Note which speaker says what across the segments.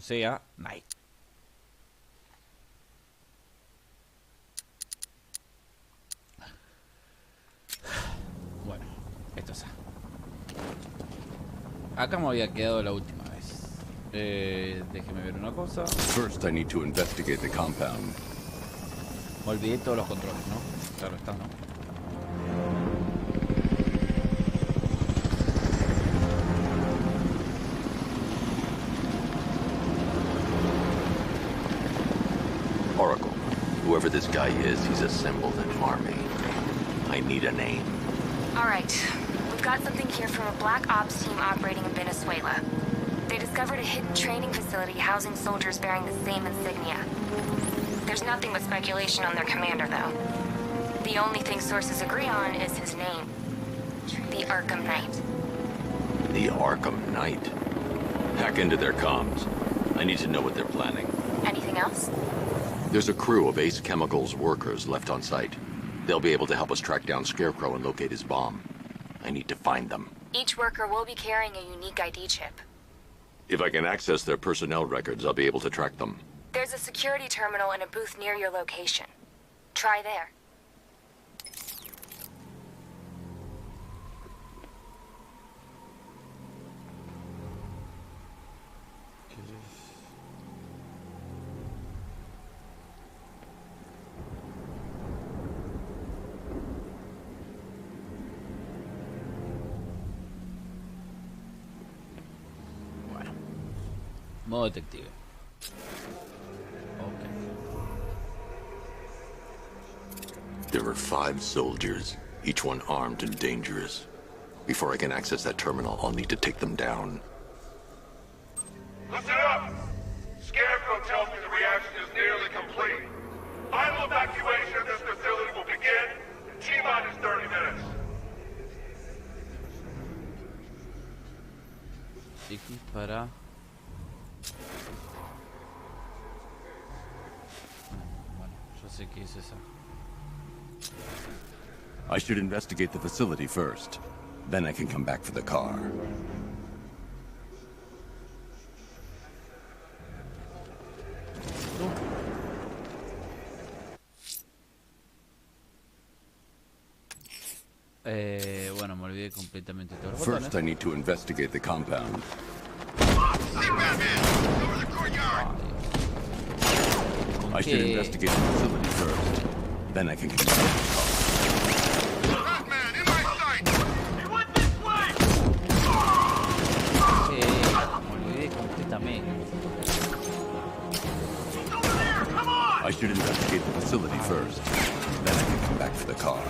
Speaker 1: como sea, Knight. Bueno, esto es. Acá me había quedado la última vez. Déjeme ver una cosa.
Speaker 2: First, I need to investigate the compound.
Speaker 1: Me olvidé todos los controles, ¿no? Claro está, ¿no?
Speaker 3: Oracle, whoever this guy is, he's assembled an army. I need a name.
Speaker 4: All right. We've got something here from a black ops team operating in Venezuela. They discovered a hidden training facility housing soldiers bearing the same insignia. There's nothing but speculation on their commander, though. The only thing sources agree on is his name. The Arkham Knight.
Speaker 3: The Arkham Knight. Hack into their comms. I need to know what they're planning.
Speaker 4: Anything else?
Speaker 3: There's a crew of Ace Chemicals workers left on site. They'll be able to help us track down Scarecrow and locate his bomb. I need to find them.
Speaker 4: Each worker will be carrying a unique ID chip.
Speaker 3: If I can access their personnel records, I'll be able to track them.
Speaker 4: There's a security terminal in a booth near your location. Try there.
Speaker 1: Modo detective. Ok.
Speaker 3: There are 5 soldiers, each one armed and dangerous. Before I can access that terminal, I'll need to take them down.
Speaker 5: Listen up! Scarecrow tells me the reaction is nearly complete. Final evacuation of this facility will begin in T-minus 30 minutes.
Speaker 1: X para... Bueno, yo sé qué es esa.
Speaker 2: I should investigate the facility first. Then I can come back for the car.
Speaker 1: Bueno, me olvidé completamente todo.
Speaker 2: First, I need to investigate the compound. I should investigate the facility first. Then I can come back to the car.
Speaker 5: Batman, in my sight! He went this way!
Speaker 1: Me olvidé completamente.
Speaker 5: Over there, come on!
Speaker 2: I should investigate the facility first. Then I can come back for the car.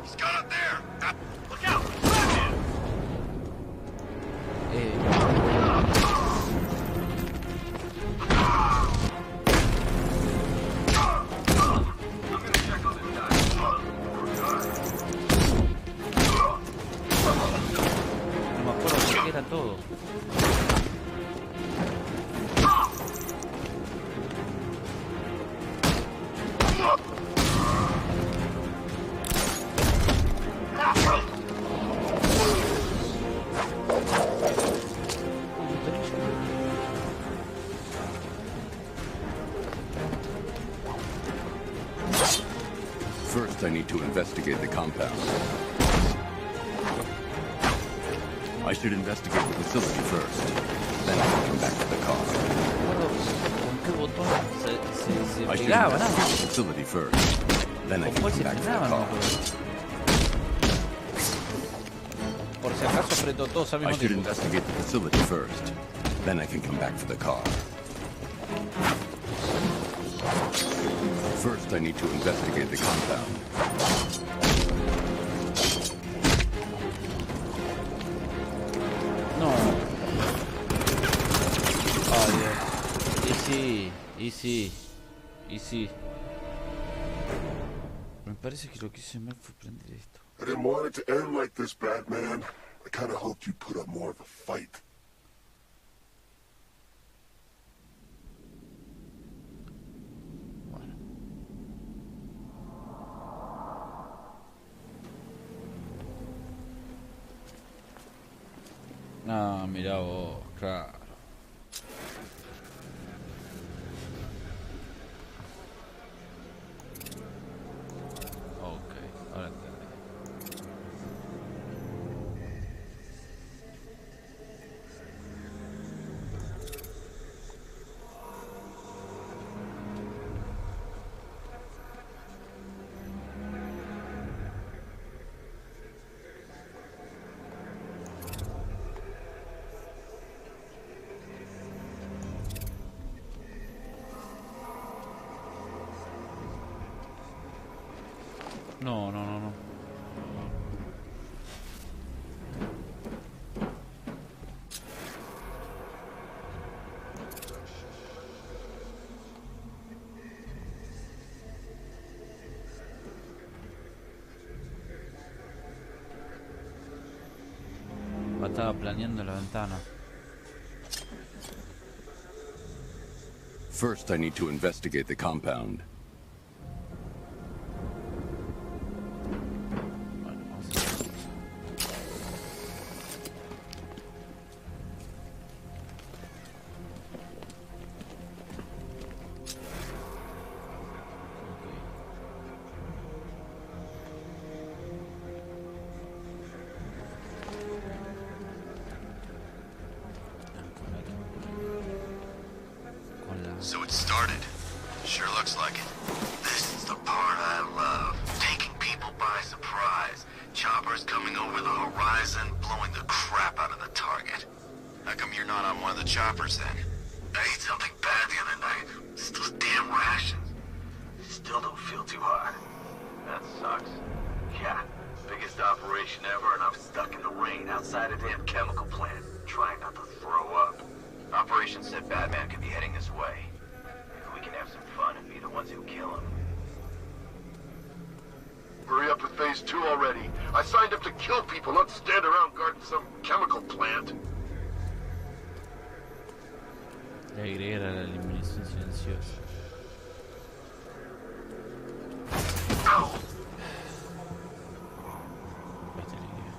Speaker 5: He's got up there! Look out! Batman!
Speaker 1: No me acuerdo de qué era todo.
Speaker 2: First, I need to investigate the compound. I should investigate the facility first. Then I can come back to the car.
Speaker 1: ¿Con qué botón se
Speaker 2: I should
Speaker 1: pegaba?
Speaker 2: investigate
Speaker 1: Nada.
Speaker 2: the facility first. Then I
Speaker 1: ¿Con
Speaker 2: can
Speaker 1: cuál
Speaker 2: come
Speaker 1: se
Speaker 2: back to the
Speaker 1: pegaba? No me
Speaker 2: car.
Speaker 1: acuerdo. Por si acaso apretó todos al
Speaker 2: I
Speaker 1: mismo
Speaker 2: should
Speaker 1: tiempo.
Speaker 2: investigate the facility first. Then I can come back for the car. First, I need to investigate the compound.
Speaker 1: No. Ay, Dios. Y sí. Me parece que lo que hice mal fue prender esto.
Speaker 5: I didn't want it to end like this, Batman. I kind of hoped you'd put up more of a fight.
Speaker 1: Bueno. Ah, mira vos, claro. Ok, ahora entendí. No, no, no, no. Estaba planeando la ventana.
Speaker 2: First, I need to investigate the compound.
Speaker 1: Bueno, vamos a ver.
Speaker 6: So it started. Sure looks like it. This is the part I love. Taking people by surprise. Choppers coming over the horizon, blowing the crap out of the target. How come you're not on one of the choppers then? I ate something bad the other night. It's those damn rations. Still don't feel too hot. That sucks. Yeah, biggest operation ever, and I'm stuck in the rain outside a damn chemical plant, trying not to throw up. Operation said Batman could be heading this way. Maybe we can have some fun and be the ones who kill him.
Speaker 5: Hurry up with phase 2 already. I signed up to kill people, not stand around guarding some chemical plant.
Speaker 1: Le agregué la eliminación silenciosa.
Speaker 5: Ow!
Speaker 1: Este le agregué.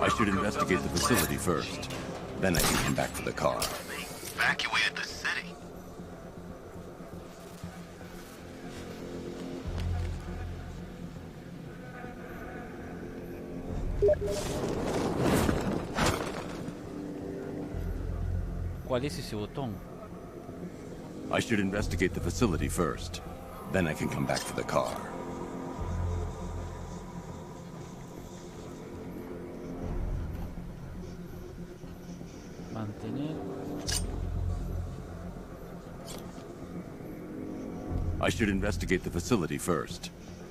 Speaker 2: I should investigate the facility first. Then I can come back for the car.
Speaker 6: They evacuated the city.
Speaker 1: ¿Cuál es ese botón?
Speaker 2: I should investigate the facility first. Then I can come back for the car.
Speaker 1: Mantener.
Speaker 2: I should investigate the facility first.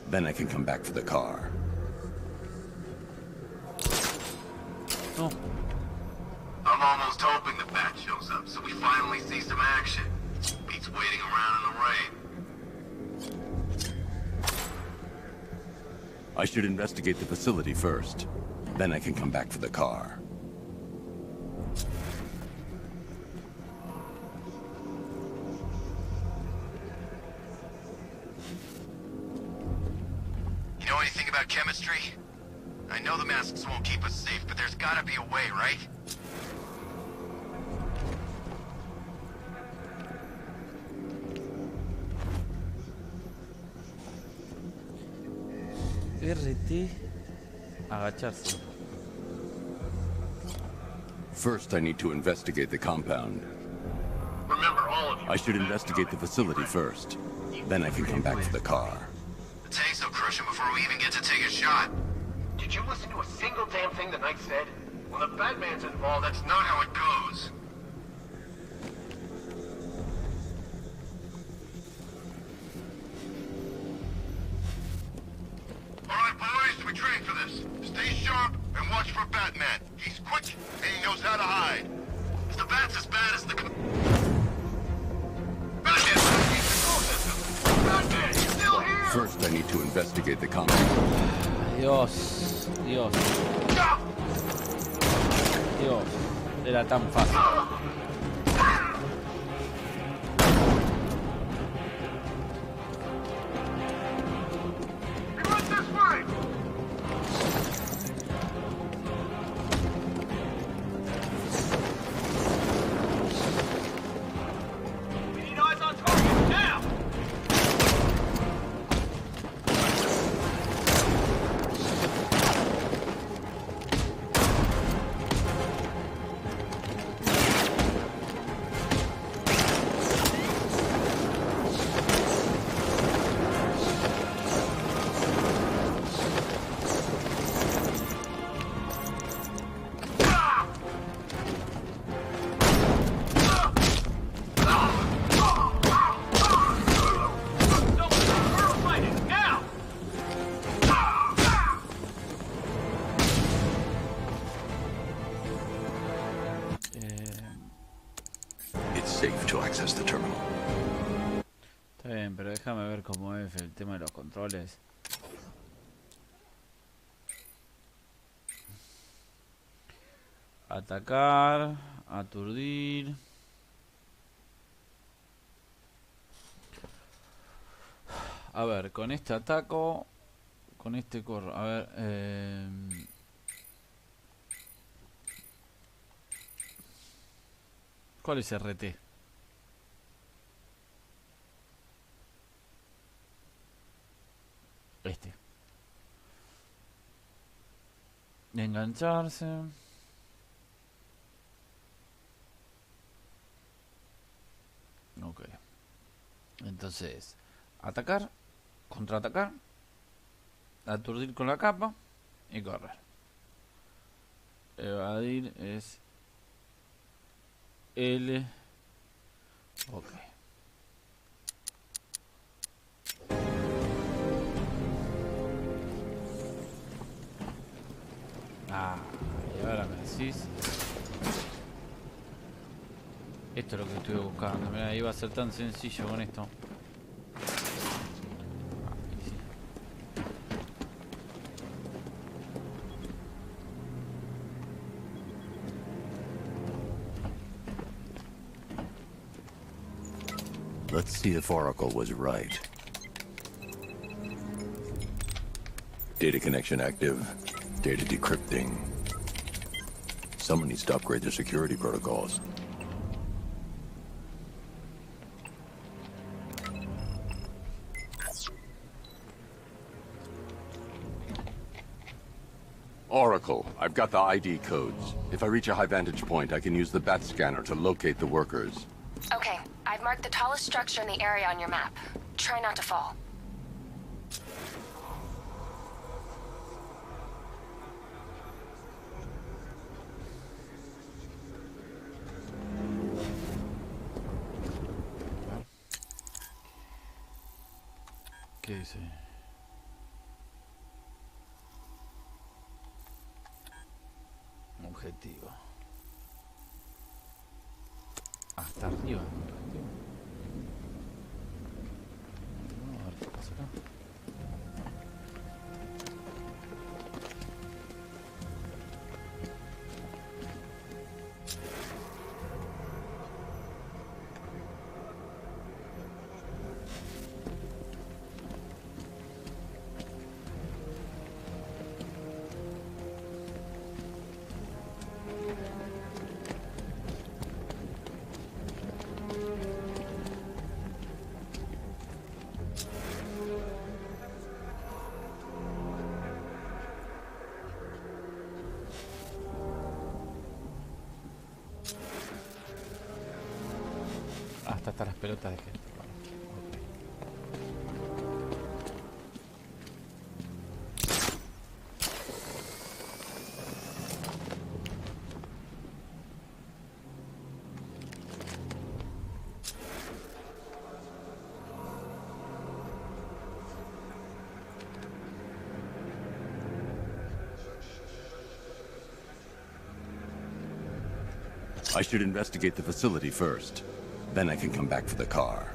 Speaker 2: Then I can come back for the car.
Speaker 1: No.
Speaker 6: I'm almost hoping the bat shows up so we finally see some action. Beats waiting around in the rain.
Speaker 2: I should investigate the facility first. Then I can come back for the car.
Speaker 6: You know anything about chemistry? I know the masks won't keep us safe, but there's gotta be a way, right?
Speaker 1: RT. Agacharse.
Speaker 2: First, I need to investigate the compound.
Speaker 5: Remember, all of you.
Speaker 2: I should investigate the facility first. Then I can come back for the car.
Speaker 6: The tanks will crush him before we even get to take a shot.
Speaker 5: Did you listen to a single damn thing the Knight said? When the Batman's involved,
Speaker 6: That's not how it goes. All right, boys, we trained for this. Stay sharp and watch for Batman. He's quick and he knows how to hide. If the bat's as bad as the... Batman! Batman, he's still here!
Speaker 2: First, I need to investigate the compound.
Speaker 1: Dios. Dios. Dios. Era tan fácil.
Speaker 5: He went this way!
Speaker 3: access the terminal.
Speaker 1: Está bien, pero déjame ver cómo es el tema de los controles. Atacar, aturdir. A ver, con este ataco, con este corro. A ver, ¿cuál es RT? Este. Engancharse. Ok. Entonces, atacar, contraatacar, aturdir con la capa y correr. Evadir es L. Ok. Ah, y ahora me decís. Esto es lo que estuve buscando. Mira, iba a ser tan sencillo con esto.
Speaker 2: Let's see if Oracle was right.
Speaker 3: Data connection active. Data decrypting. Someone needs to upgrade their security protocols. Oracle, I've got the ID codes. If I reach a high vantage point, I can use the bat scanner to locate the workers.
Speaker 4: Okay, I've marked the tallest structure in the area on your map. Try not to fall.
Speaker 1: ¿Qué dice? Objetivo. Hasta arriba. Objetivo. A ver qué pasa acá. Hasta las pelotas de gente.
Speaker 3: I should investigate the facility first. Then I can come back for the car.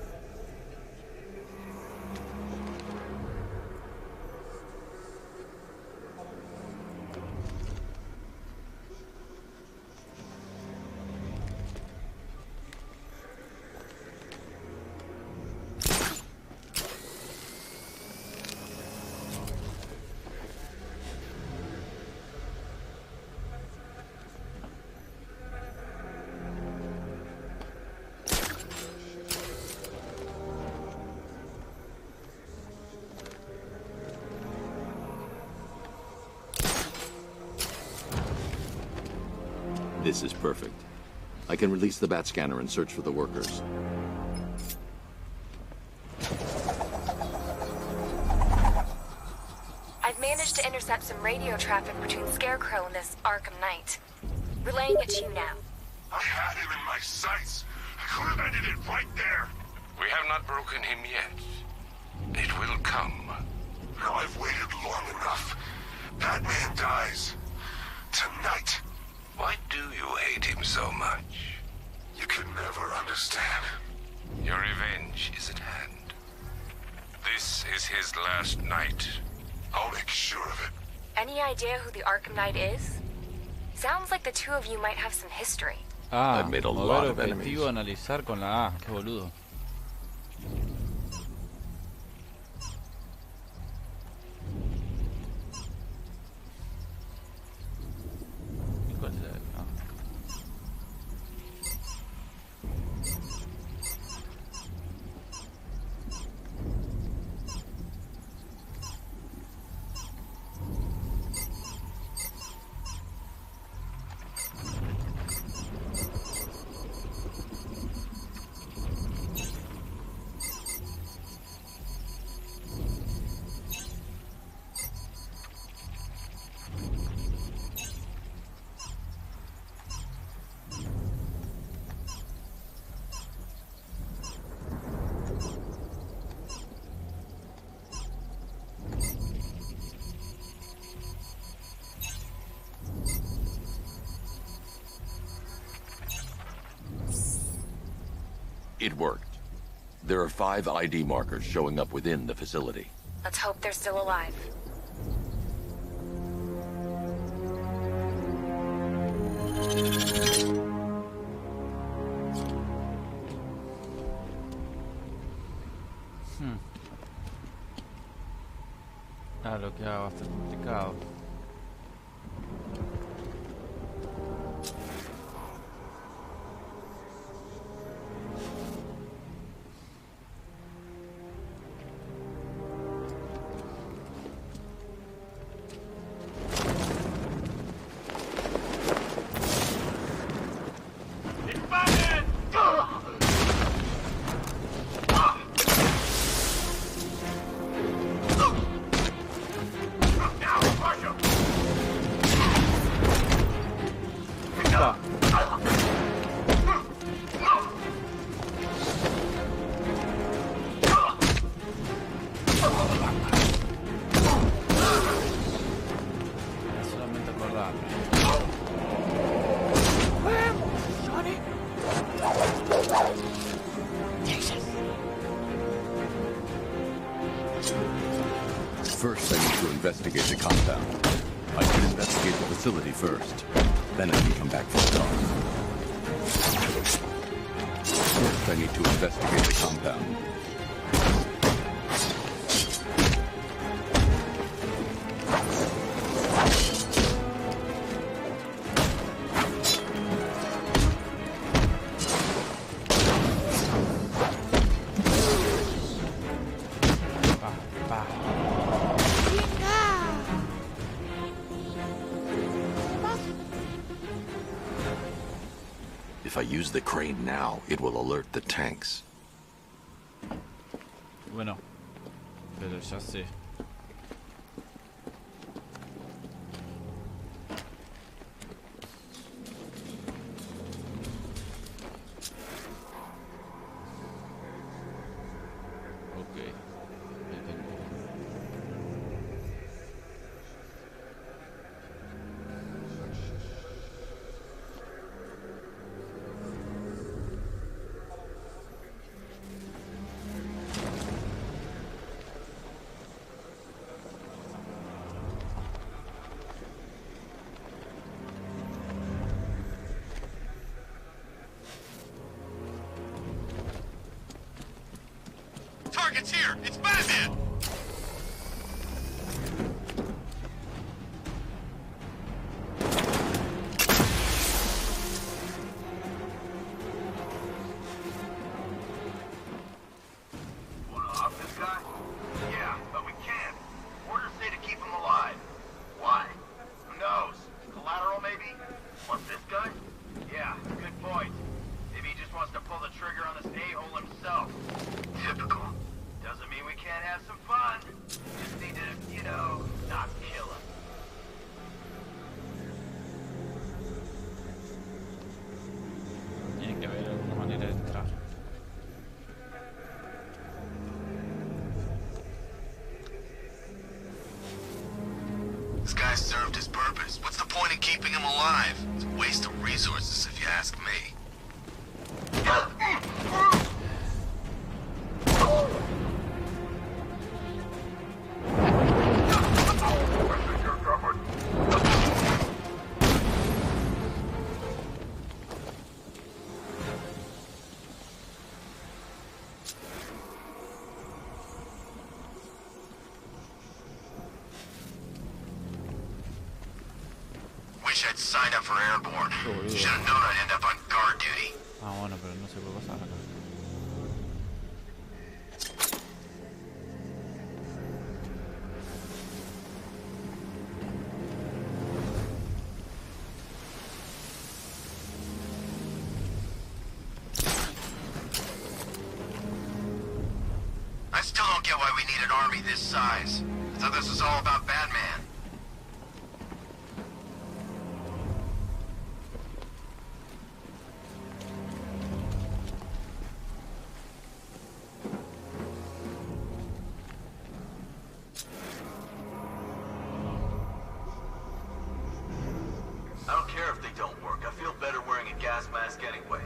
Speaker 3: This is perfect. I can release the bat scanner and search for the workers.
Speaker 4: I've managed to intercept some radio traffic between Scarecrow and this Arkham Knight. Relaying it to you now.
Speaker 5: I had him in my sights. I could have ended it right there.
Speaker 7: We have not broken him yet. It will come.
Speaker 5: Now I've waited long enough. Batman dies. Tonight.
Speaker 7: Why do you hate him so much?
Speaker 5: You can never understand.
Speaker 7: Your revenge is at hand. This is his last night. I'll make sure of it.
Speaker 4: Any idea who the Arkham Knight is? Sounds like the two of you might have some history.
Speaker 1: Ah,
Speaker 3: I've made a
Speaker 1: mover
Speaker 3: lot of
Speaker 1: objetivo,
Speaker 3: enemies.
Speaker 1: analizar con la A. Qué boludo. ¿Y cuál es la de? Ah.
Speaker 3: It worked. There are 5 ID markers showing up within the facility.
Speaker 4: Let's hope they're still alive.
Speaker 1: Ah, lo que va a estar complicado. Solamente acordarme.
Speaker 2: First, I need to investigate the compound. I should investigate the facility first. Then I can come back for the talk. First, I need to investigate the compound.
Speaker 3: If I use the crane now, it will alert the tanks.
Speaker 1: Bueno, pero ya sé. Ok. Ahí tengo.
Speaker 6: Target's here! It's Batman!
Speaker 5: Wanna off this guy? Yeah, but we can't. Orders say to keep him alive. Why? Who knows? Collateral, maybe? What, this guy? Yeah, good point. Maybe he just wants to pull the trigger on this a-hole himself.
Speaker 6: Typical.
Speaker 5: Doesn't mean we can't have some fun. Just need to, you know, not kill him.
Speaker 1: Tiene que haber alguna manera de entrar.
Speaker 6: This guy served his purpose. What's the point in keeping him alive? It's a waste of resources, if you ask me. wish I'd signed up for airborne. Should have known I'd end up on guard duty.
Speaker 1: Ah, bueno, pero no se puede pasar acá.
Speaker 6: I still don't get why we need an army this size. I thought this was all about Batman.
Speaker 5: I don't care if they don't work. I feel better wearing a gas mask anyway.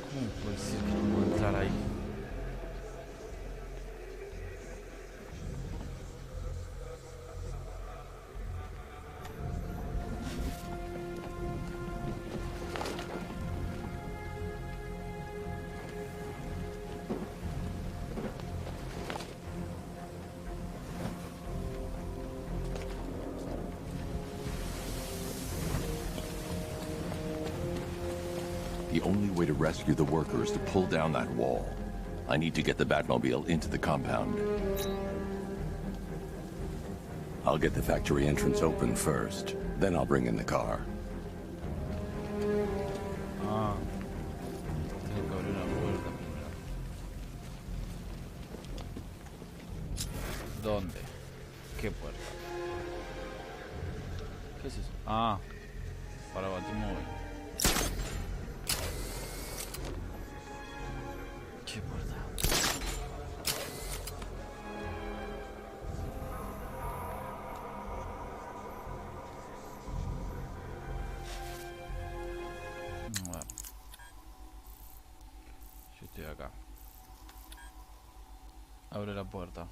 Speaker 1: ¿Cómo puede ser que no puedo entrar ahí?
Speaker 2: The only way to rescue the worker is to pull down that wall. I need to get the Batmobile into the compound. I'll get the factory entrance open first, then I'll bring in the car.
Speaker 1: Ah, tengo que abrir una puerta primero. ¿Dónde? ¿Qué puerta? ¿Qué es eso? Ah, para Batimóvil. ¿Qué puerta? Bueno, yo estoy acá. Abre la puerta.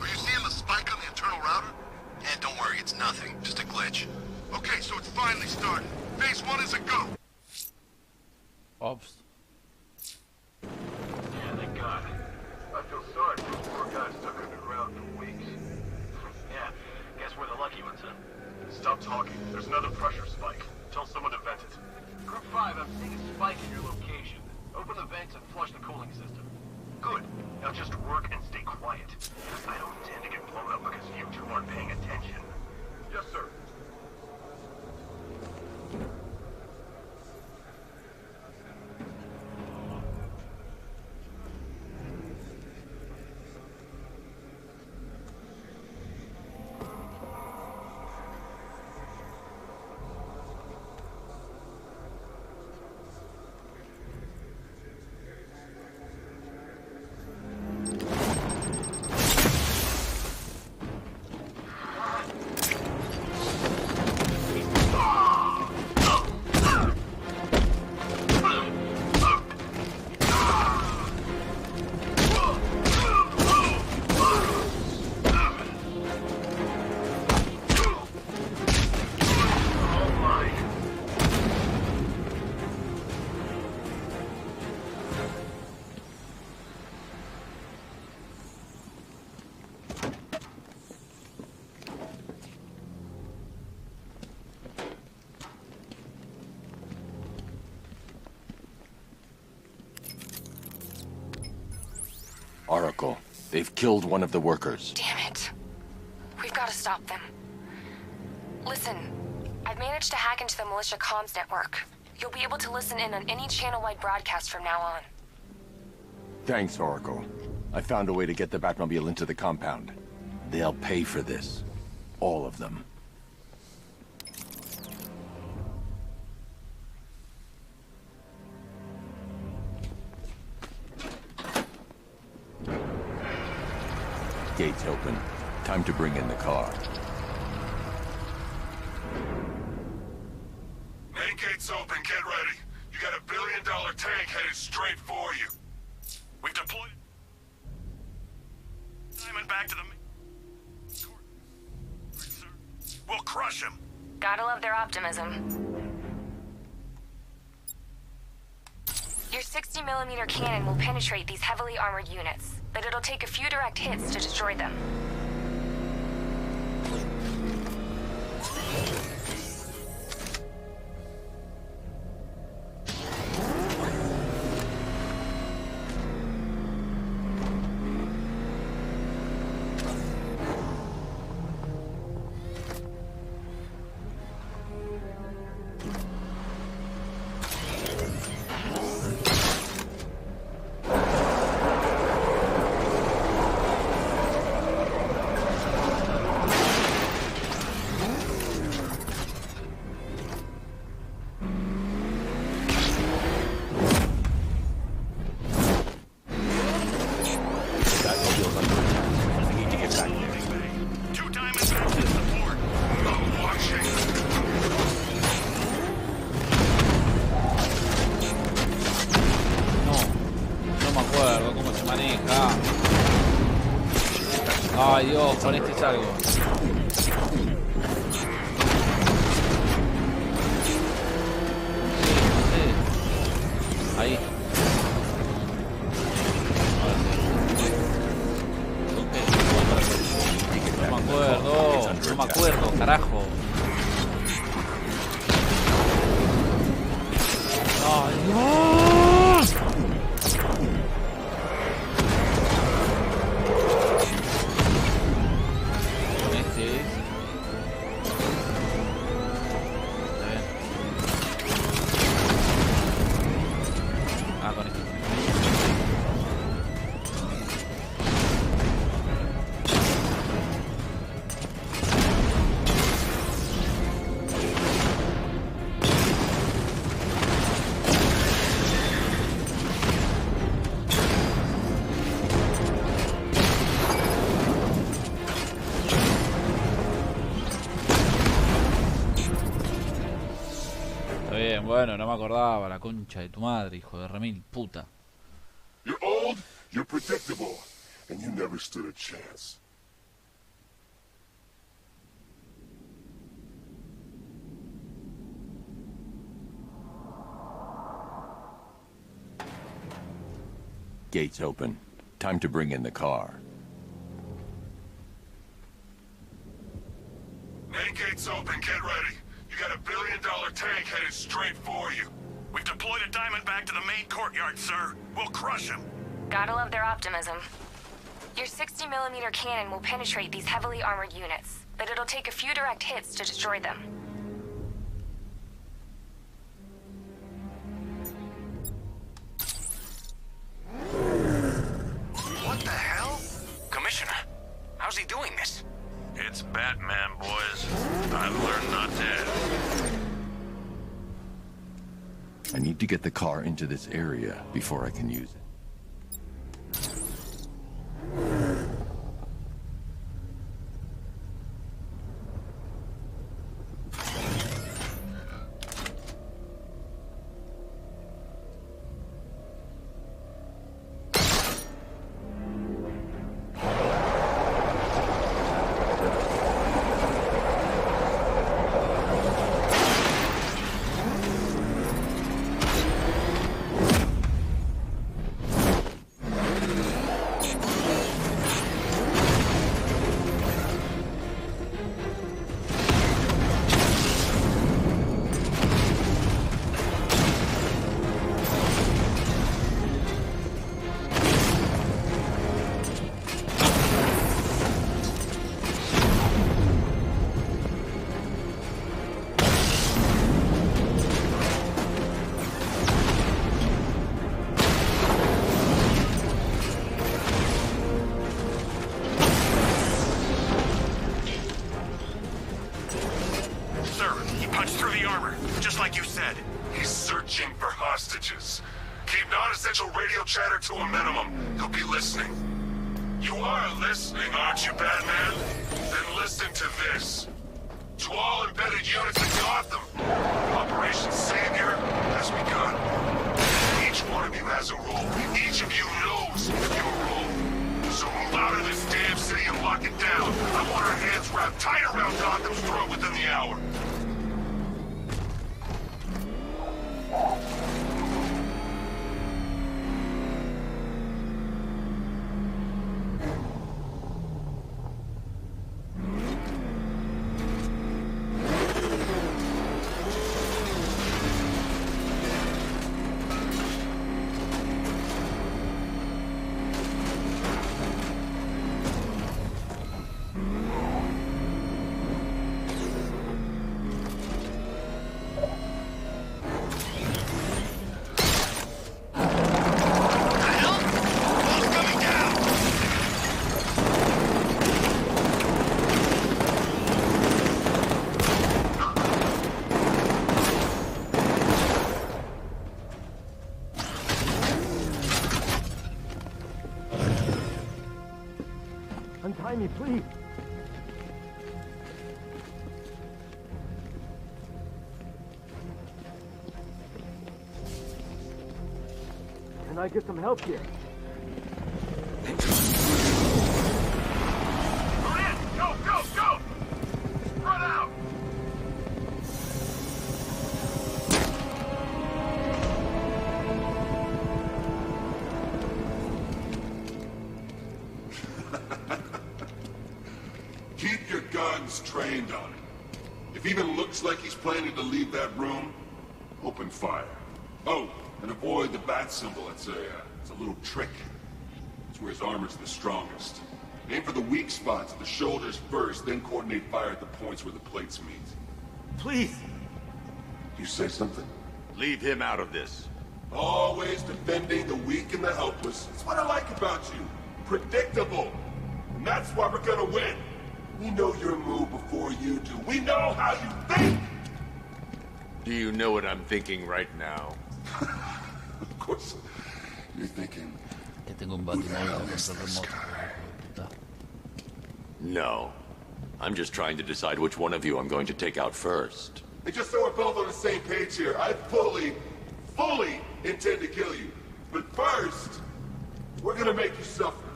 Speaker 6: Are you seeing the spike on the internal router? And don't worry, it's nothing. Just a glitch. Okay, so it's finally started. Phase 1 is a go.
Speaker 1: Ops.
Speaker 5: Yeah, thank God. I feel sorry for those poor guys stuck underground for weeks. Yeah, guess we're the lucky ones, huh? Stop talking. There's another pressure spike. Tell someone to vent it. Group 5, I'm seeing a spike in your location. Open the vents and flush the cooling system. Good. Now just work and stay quiet. I don't intend to get blown up because you two aren't paying attention. Yes, sir.
Speaker 3: Oracle, they've killed one of the workers.
Speaker 4: Damn it. We've got to stop them. Listen, I've managed to hack into the militia comms network. You'll be able to listen in on any channel-wide broadcast from now on.
Speaker 3: Thanks, Oracle. I found a way to get the Batmobile into the compound. They'll pay for this. All of them. Gates open. Time to bring in the car.
Speaker 7: Main gate's open, get ready. You got $1 billion tank headed straight for you. We've deployed Diamond back to the main court. Sir, we'll crush him.
Speaker 4: Gotta love their optimism. Your 60mm cannon will penetrate these heavily armored units, but it'll take a few direct hits to destroy them.
Speaker 1: Ay Dios, con este salgo. Ahí. No me acuerdo, carajo. ¡Ay, Dios! Con este es... Está bien. Ah, con este. Bien, bueno, no me acordaba, la concha de tu madre, hijo de remil puta.
Speaker 8: You're old, you're predictable, and you never stood a chance.
Speaker 3: Gates open. Time to bring in the car.
Speaker 7: Main gate's open, get ready. You got $1 billion tank headed straight for you. We've deployed a diamond back to the main courtyard, sir. We'll crush him.
Speaker 4: Gotta love their optimism. Your 60mm cannon will penetrate these heavily armored units, but it'll take a few direct hits to destroy them.
Speaker 6: What the hell? Commissioner, how's he doing this?
Speaker 7: It's Batman, boys. I've learned not to ask.
Speaker 3: I need to get the car into this area before I can use it.
Speaker 7: He punched through the armor, just like you said.
Speaker 8: He's searching for hostages. Keep non-essential radio chatter to a minimum. He'll be listening. You are listening, aren't you, Batman? Then listen to this. To all embedded units in Gotham, Operation Savior has begun. Each one of you has a role. Each of you knows your role. So move out of this damn city and lock it down. I want our hands wrapped tight around Gotham's throat within the hour.
Speaker 9: Untie me, please. Can I get some help here?
Speaker 5: Go, go, go! Spread out!
Speaker 8: Keep your guns trained on him. If even looks like he's planning to leave that room, open fire. Oh, and avoid the bat symbol. It's a little trick. It's where his armor's the strongest. Aim for the weak spots at the shoulders first, then coordinate fire at the points where the plates meet.
Speaker 9: Please!
Speaker 8: You say something?
Speaker 3: Leave him out of this.
Speaker 8: Always defending the weak and the helpless. It's what I like about you. Predictable. And that's why we're gonna win. We know your move before you do. We know how you think!
Speaker 3: Do you know what I'm thinking right now?
Speaker 8: Of course, you're thinking...
Speaker 1: Que tengo un batimóvil con control remoto. Puta.
Speaker 3: No. I'm just trying to decide which one of you I'm going to take out first.
Speaker 8: And just so we're both on the same page here, I fully intend to kill you. But first, we're gonna make you suffer.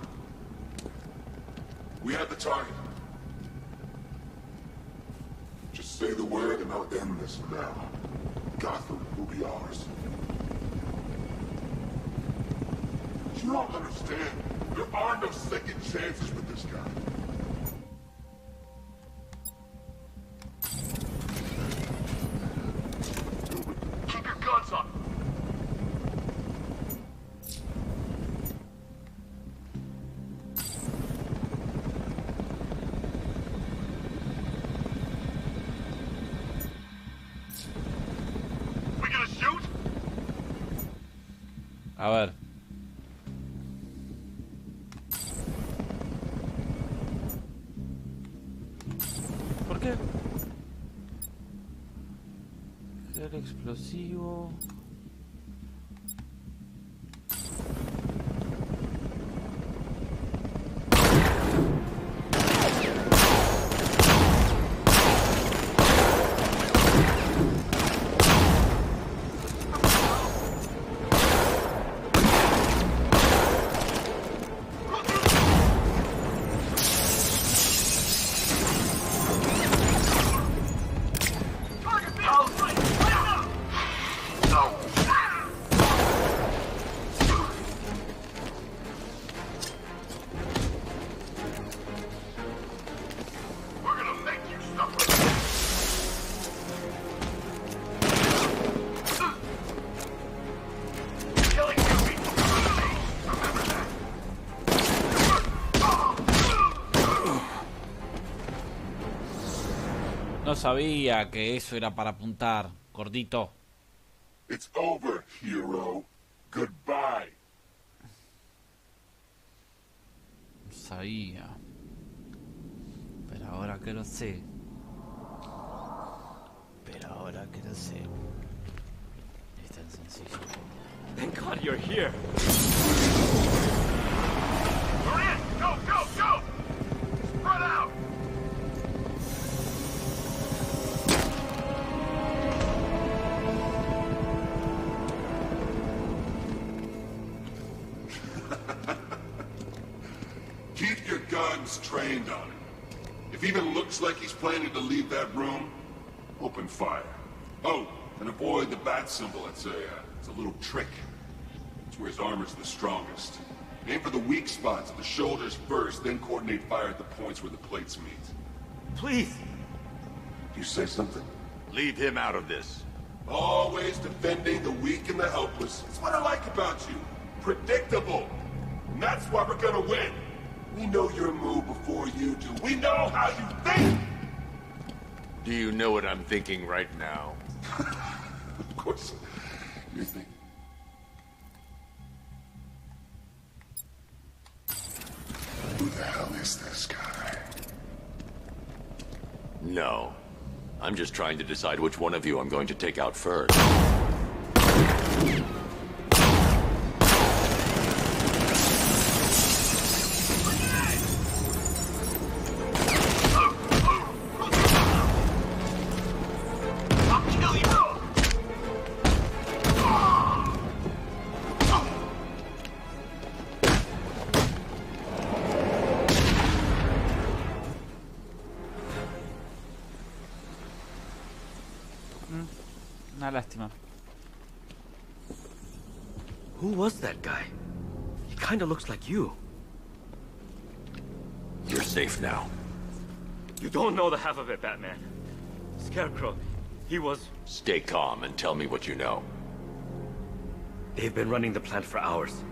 Speaker 8: We have the target. Just say the word and I'll end this now. Gotham will be ours. You don't understand. There are no second chances with this guy.
Speaker 5: Keep your guns up! We gonna shoot?
Speaker 1: A ver. ¿Por qué? Gel explosivo. No sabía que eso era para apuntar, gordito.
Speaker 8: It's over, hero. Goodbye.
Speaker 1: No sabía. Pero ahora que lo sé. Pero
Speaker 9: God, you're here.
Speaker 5: You're in! Go, go, go! Spread out!
Speaker 8: Keep your guns trained on him. If he even looks like he's planning to leave that room, open fire. Oh, and avoid the bat symbol. It's a little trick. It's where his armor's the strongest. Aim for the weak spots at the shoulders first, then coordinate fire at the points where the plates meet.
Speaker 9: Please.
Speaker 8: You say something?
Speaker 3: Leave him out of this.
Speaker 8: Always defending the weak and the helpless. It's what I like about you. Predictable. And that's why we're gonna win. We know your move before you do. We know how you think!
Speaker 3: Do you know what I'm thinking right now?
Speaker 8: Of course. You think... Who the hell is this guy?
Speaker 3: No. I'm just trying to decide which one of you I'm going to take out first.
Speaker 1: Una lástima.
Speaker 9: Who was that guy? He kinda looks like you.
Speaker 3: You're safe now.
Speaker 9: You don't know the half of it, Batman. Scarecrow, he was...
Speaker 3: Stay calm and tell me what you know.
Speaker 9: They've been running the plant for hours.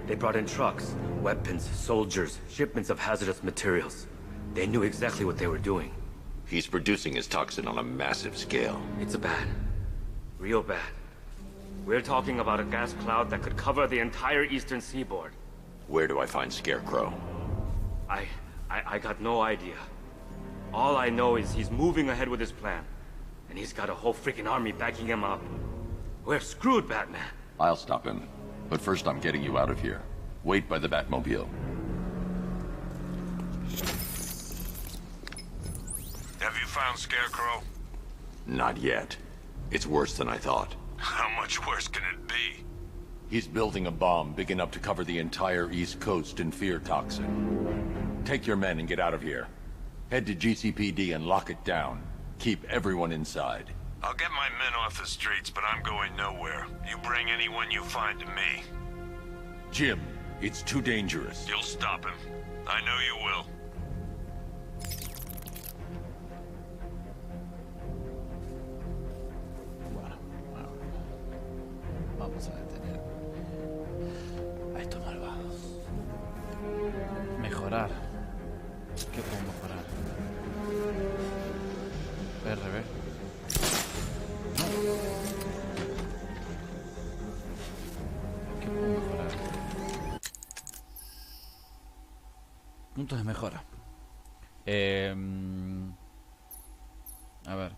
Speaker 9: They brought in trucks, weapons, soldiers, shipments of hazardous materials. They knew exactly what they were doing.
Speaker 3: He's producing his toxin on a massive scale.
Speaker 9: It's bad. Real bad. We're talking about a gas cloud that could cover the entire eastern seaboard.
Speaker 3: Where do I find Scarecrow?
Speaker 9: I got no idea. All I know is he's moving ahead with his plan. And he's got a whole freaking army backing him up. We're screwed, Batman.
Speaker 2: I'll stop him. But first I'm getting you out of here. Wait by the Batmobile.
Speaker 7: Have you found Scarecrow?
Speaker 3: Not yet. It's worse than I thought.
Speaker 7: How much worse can it be?
Speaker 2: He's building a bomb big enough to cover the entire East Coast in fear toxin. Take your men and get out of here. Head to GCPD and lock it down. Keep everyone inside.
Speaker 7: I'll get my men off the streets, but I'm going nowhere. You bring anyone you find to me.
Speaker 2: Jim, it's too dangerous.
Speaker 7: You'll stop him. I know you will.
Speaker 1: Vamos a detener a estos malvados. Mejorar. ¿Qué puedo mejorar? RB. ¿Qué puedo mejorar? Puntos de mejora. A ver.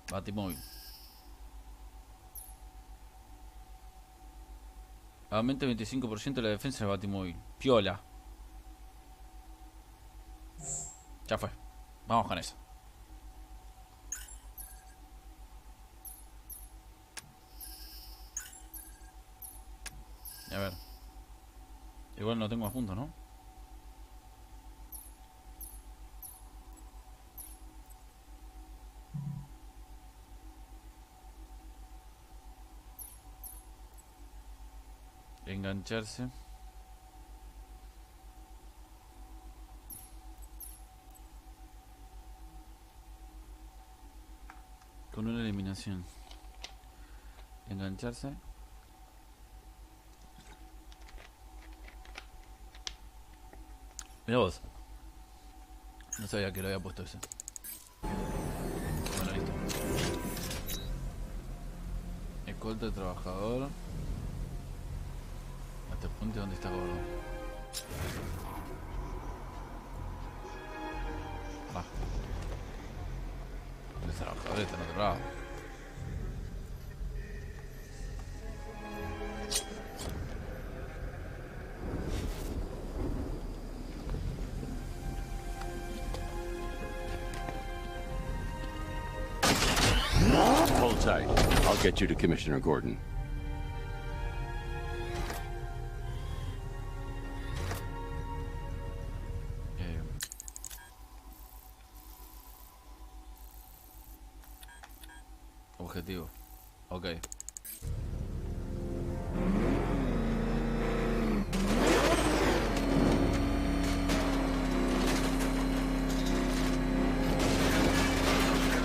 Speaker 1: Batimóvil. Aumenta 25% de la defensa del Batimóvil. Piola. Ya fue. Vamos con eso. A ver. Igual no tengo más puntos, ¿no? Engancharse. Con una eliminación. Engancharse. Mira vos. No sabía que lo había puesto ese. Bueno, listo. Escolta de trabajador. Hasta el punto donde está gordo. Va. Los trabajadores están en otro lado.
Speaker 2: Hold tight. I'll get you to Commissioner Gordon.
Speaker 1: Objetivo. Ok.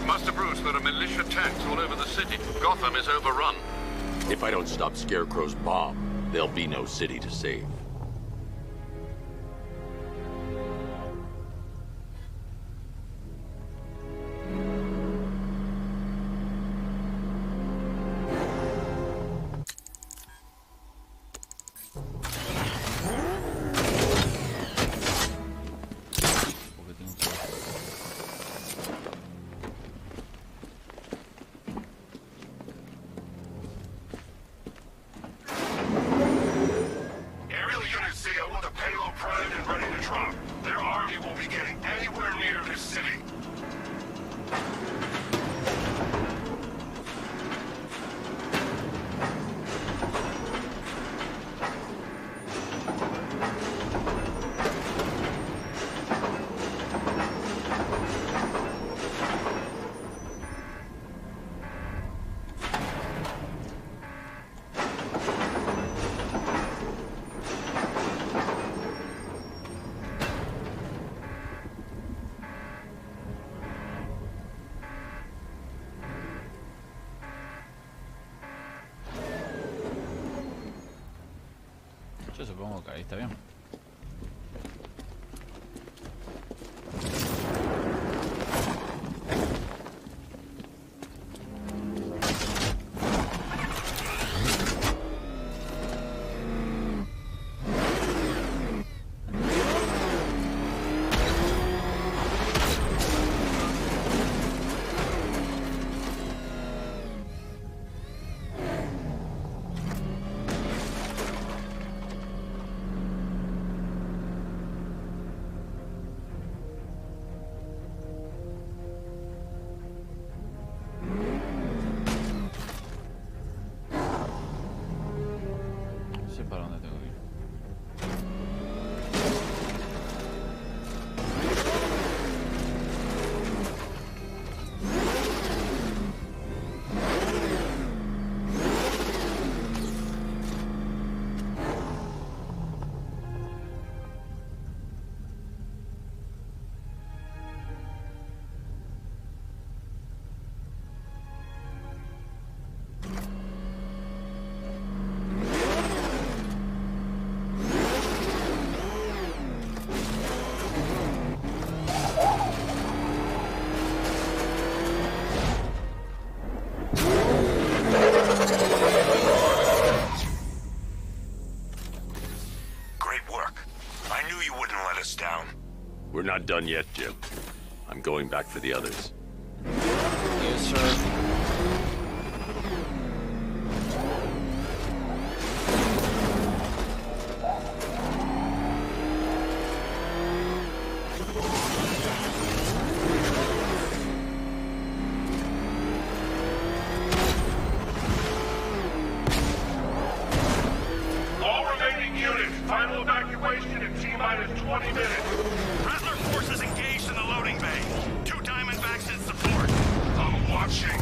Speaker 10: Master Bruce, there are militia tanks all over the city. Gotham is overrun.
Speaker 3: If I don't stop Scarecrow's bomb, there'll be no city to save.
Speaker 8: Aerial units see it with a payload primed and ready to drop. Their army won't be getting anywhere near this city.
Speaker 1: Yo supongo que ahí está bien. No sé para dónde tengo que ir.
Speaker 7: Great work. I knew you wouldn't let us down.
Speaker 3: We're not done yet, Jim. I'm going back for the others.
Speaker 1: Yes, sir.
Speaker 8: All remaining units, final evacuation in T-minus 20 minutes.
Speaker 7: Rattler forces engaged in the loading bay. 2 Diamondbacks in support.
Speaker 8: I'm watching.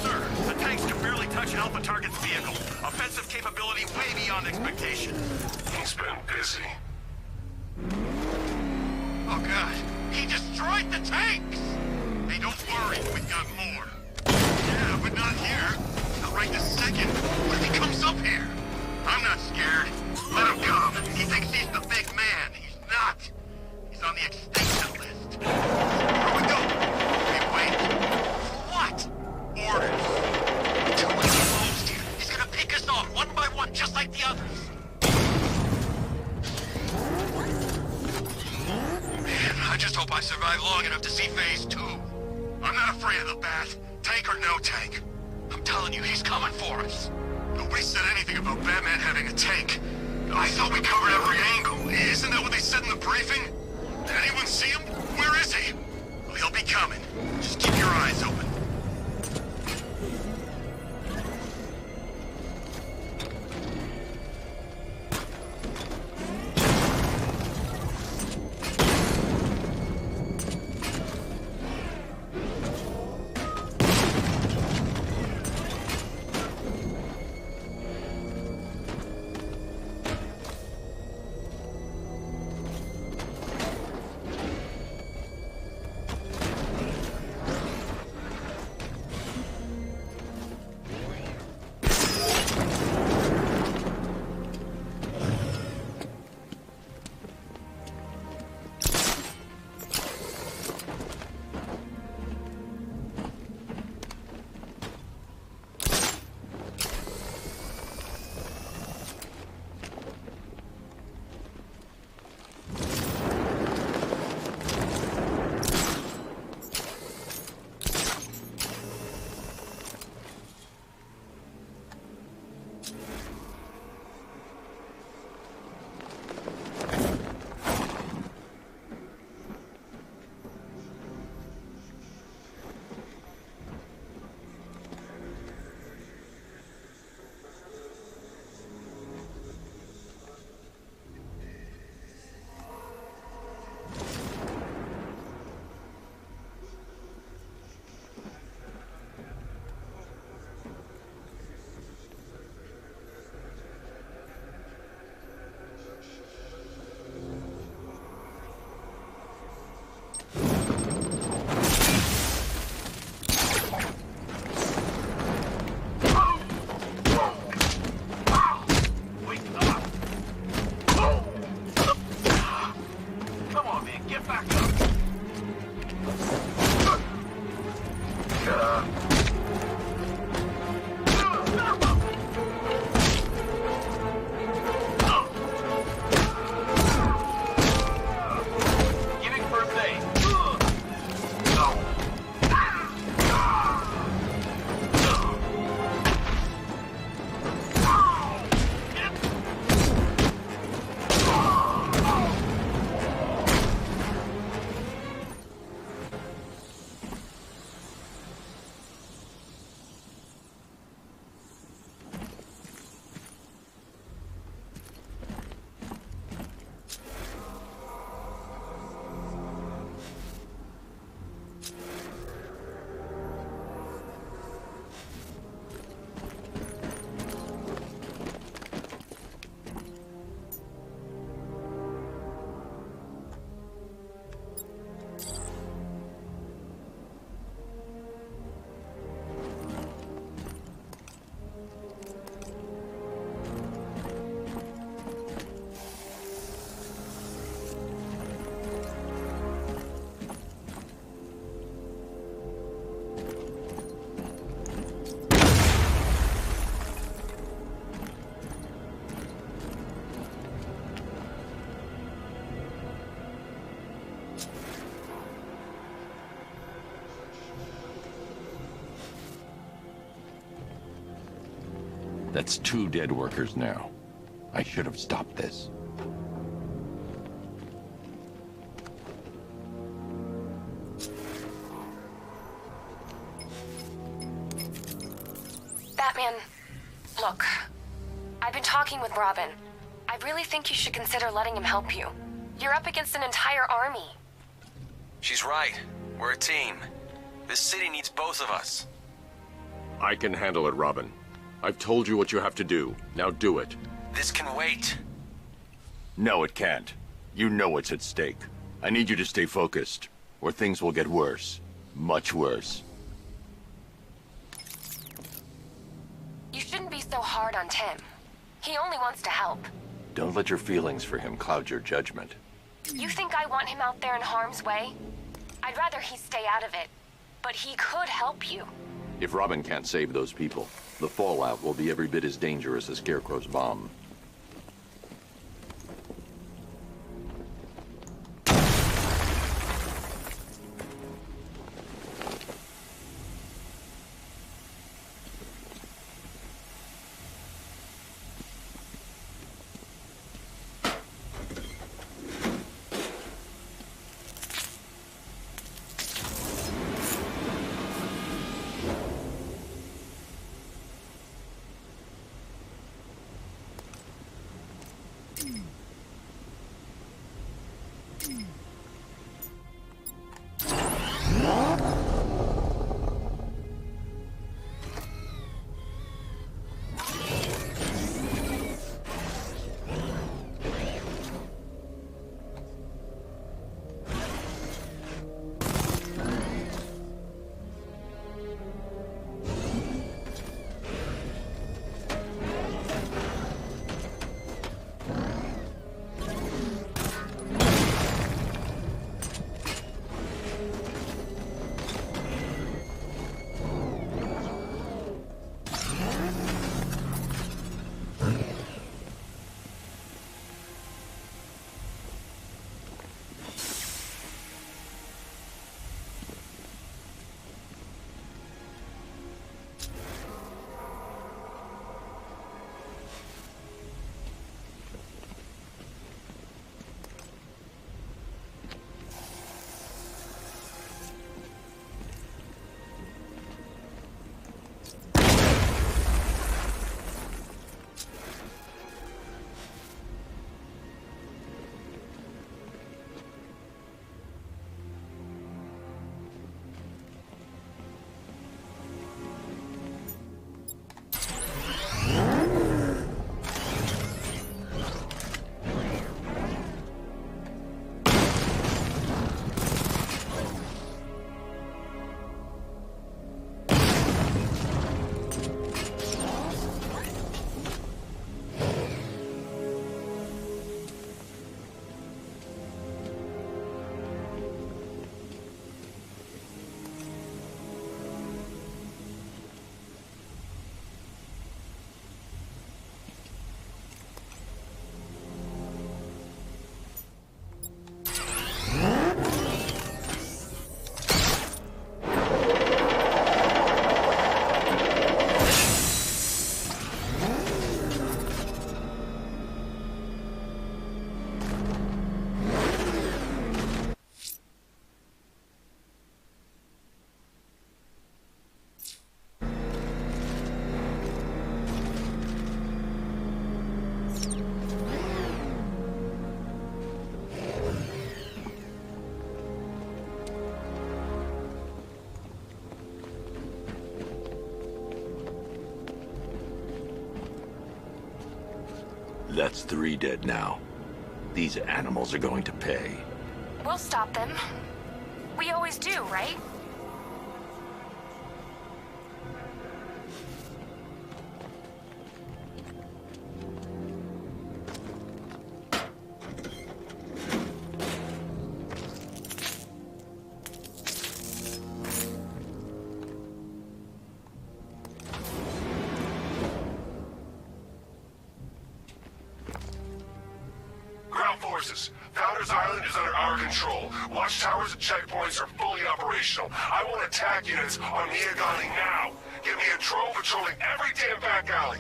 Speaker 7: Sir, the tanks can barely touch Alpha Target's vehicle. Offensive capability way beyond expectation.
Speaker 8: He's been busy.
Speaker 6: Oh god, he destroyed the tanks! Hey, don't worry, we've got more. Yeah, but not here. Not right this second. I'm not scared. Let him come. He thinks he's the big man. He's not. He's on the extinction list. Here we go. Wait. For what? Orders. Too much exposed here. He's gonna pick us off one by one, just like the others. Man, I just hope I survive long enough to see phase 2. I'm not afraid of the bat. Tank or no tank. I'm telling you, he's coming for us. Nobody said anything about Batman having a tank. I thought we covered every angle. Isn't that what they said in the briefing? Did anyone see him? Where is he? Well, he'll be coming. Just keep your eyes open.
Speaker 2: That's 2 dead workers now. I should have stopped this.
Speaker 4: Batman, look. I've been talking with Robin. I really think you should consider letting him help you. You're up against an entire army.
Speaker 11: She's right. We're a team. This city needs both of us.
Speaker 12: I can handle it, Robin. I've told you what you have to do. Now do it.
Speaker 11: This can wait.
Speaker 2: No, it can't. You know what's at stake. I need you to stay focused, or things will get worse. Much worse.
Speaker 4: You shouldn't be so hard on Tim. He only wants to help.
Speaker 2: Don't let your feelings for him cloud your judgment.
Speaker 4: You think I want him out there in harm's way? I'd rather he stay out of it. But he could help you.
Speaker 2: If Robin can't save those people, the fallout will be every bit as dangerous as Scarecrow's bomb. That's 3 dead now. These animals are going to pay.
Speaker 4: We'll stop them. We always do, right?
Speaker 8: Founders Island is under our control. Watchtowers and checkpoints are fully operational. I want attack units on Miagani now. Get me a drone patrolling every damn back alley.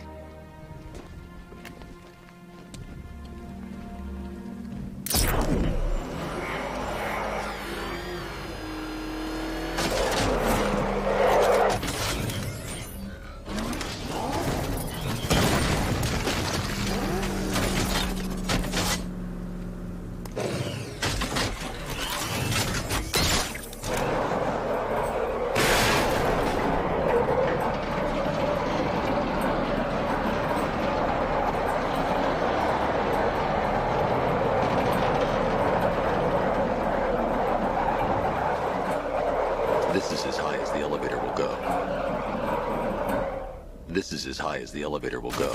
Speaker 2: This is as high as the elevator will go. This is as high as the elevator will go.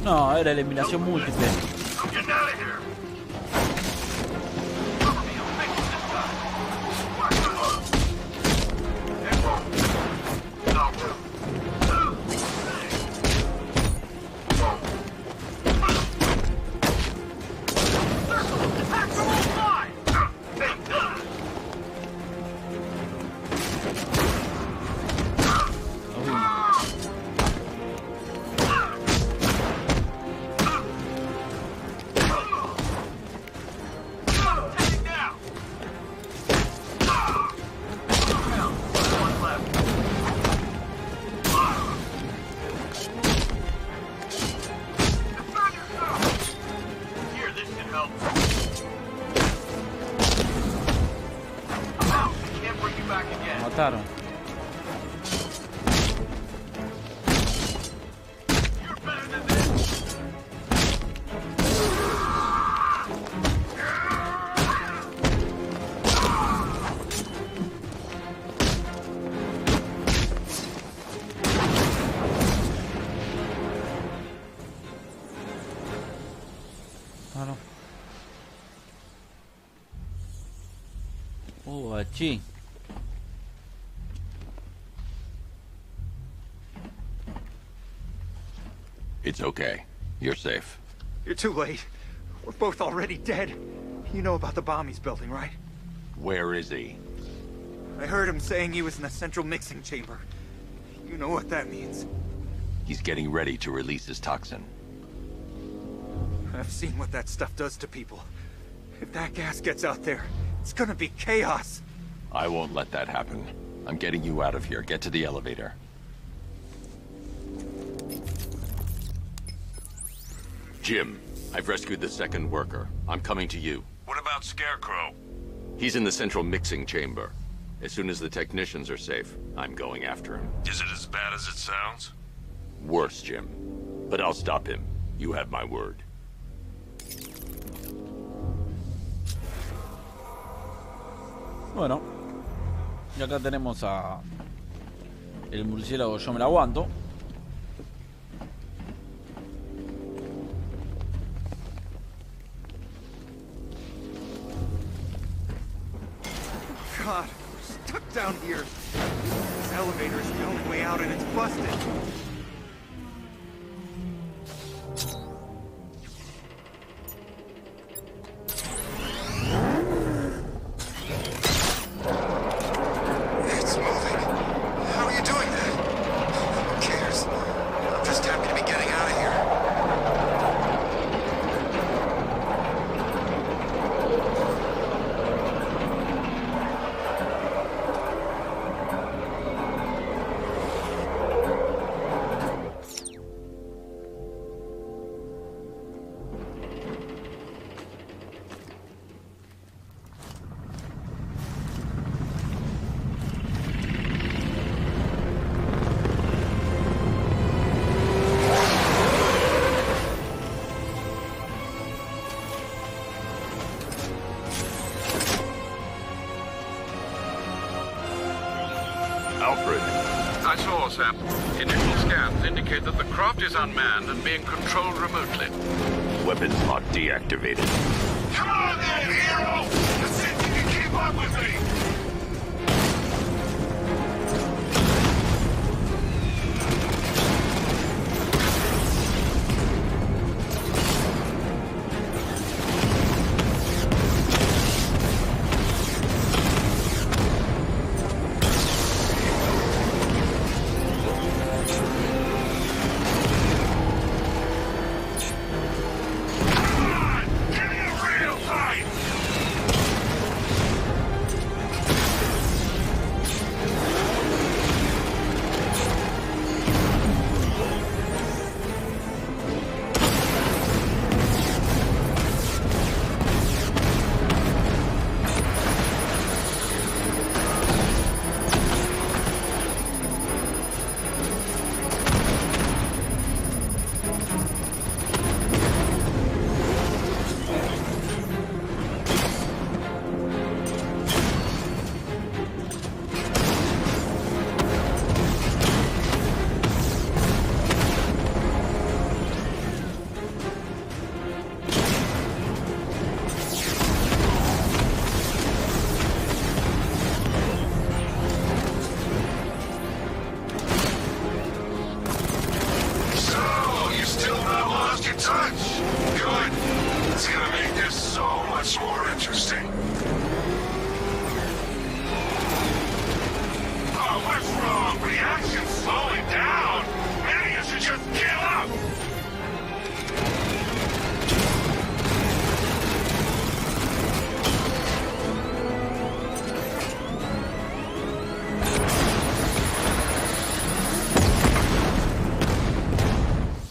Speaker 1: No, era eliminación múltiple.
Speaker 5: I'm getting out of here. Cover me, I'm fixing this guy. Watch the hook. And roll. There's actual fly.
Speaker 1: Mataron. Ah, no. Oh, achí.
Speaker 2: It's okay. You're safe.
Speaker 13: You're too late. We're both already dead. You know about the bomb he's building, right?
Speaker 2: Where is he?
Speaker 13: I heard him saying he was in the central mixing chamber. You know what that means.
Speaker 2: He's getting ready to release his toxin.
Speaker 13: I've seen what that stuff does to people. If that gas gets out there, it's gonna be chaos.
Speaker 2: I won't let that happen. I'm getting you out of here. Get to the elevator. Jim, I've rescued the second worker. I'm coming to you.
Speaker 7: What about Scarecrow?
Speaker 12: He's in the central mixing chamber. As soon as the technicians are safe, I'm going after him.
Speaker 7: Is it as bad as it sounds?
Speaker 12: Worse, Jim. But I'll stop him. You have my word.
Speaker 1: Bueno, y acá tenemos a el murciélago. Yo me la aguanto.
Speaker 13: God, we're stuck down here. This elevator is the only way out and it's busted.
Speaker 6: It's moving. How are you doing that? Who cares? I'm just happy to be getting out of here.
Speaker 12: Alfred.
Speaker 10: I saw, Sam. Initial scans indicate that the craft is unmanned and being controlled remotely.
Speaker 12: Weapons lock deactivated.
Speaker 8: Come on then, hero! Let's see if you can keep up with me! Come on! Give me a real time! much more interesting. Oh, what's wrong? Reaction's slowing down. Maybe you should just give up.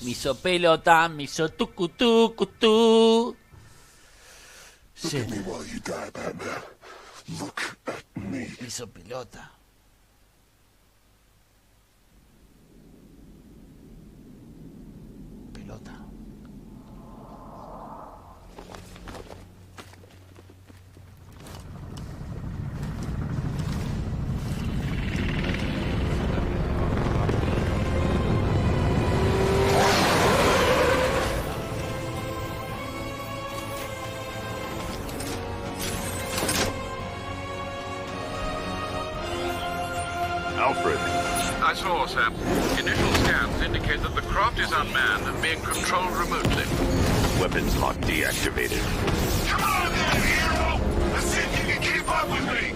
Speaker 1: Me hizo pelota, me hizo tucu. Sí.
Speaker 8: Look at me while you die, Batman. Look at me.
Speaker 1: Me hizo pelota. Pelota.
Speaker 2: Alfred.
Speaker 10: I saw, Sam. Initial scans indicate that the craft is unmanned and being controlled remotely.
Speaker 2: Weapons lock deactivated.
Speaker 8: Come on then, hero! Let's see if you can keep up with me!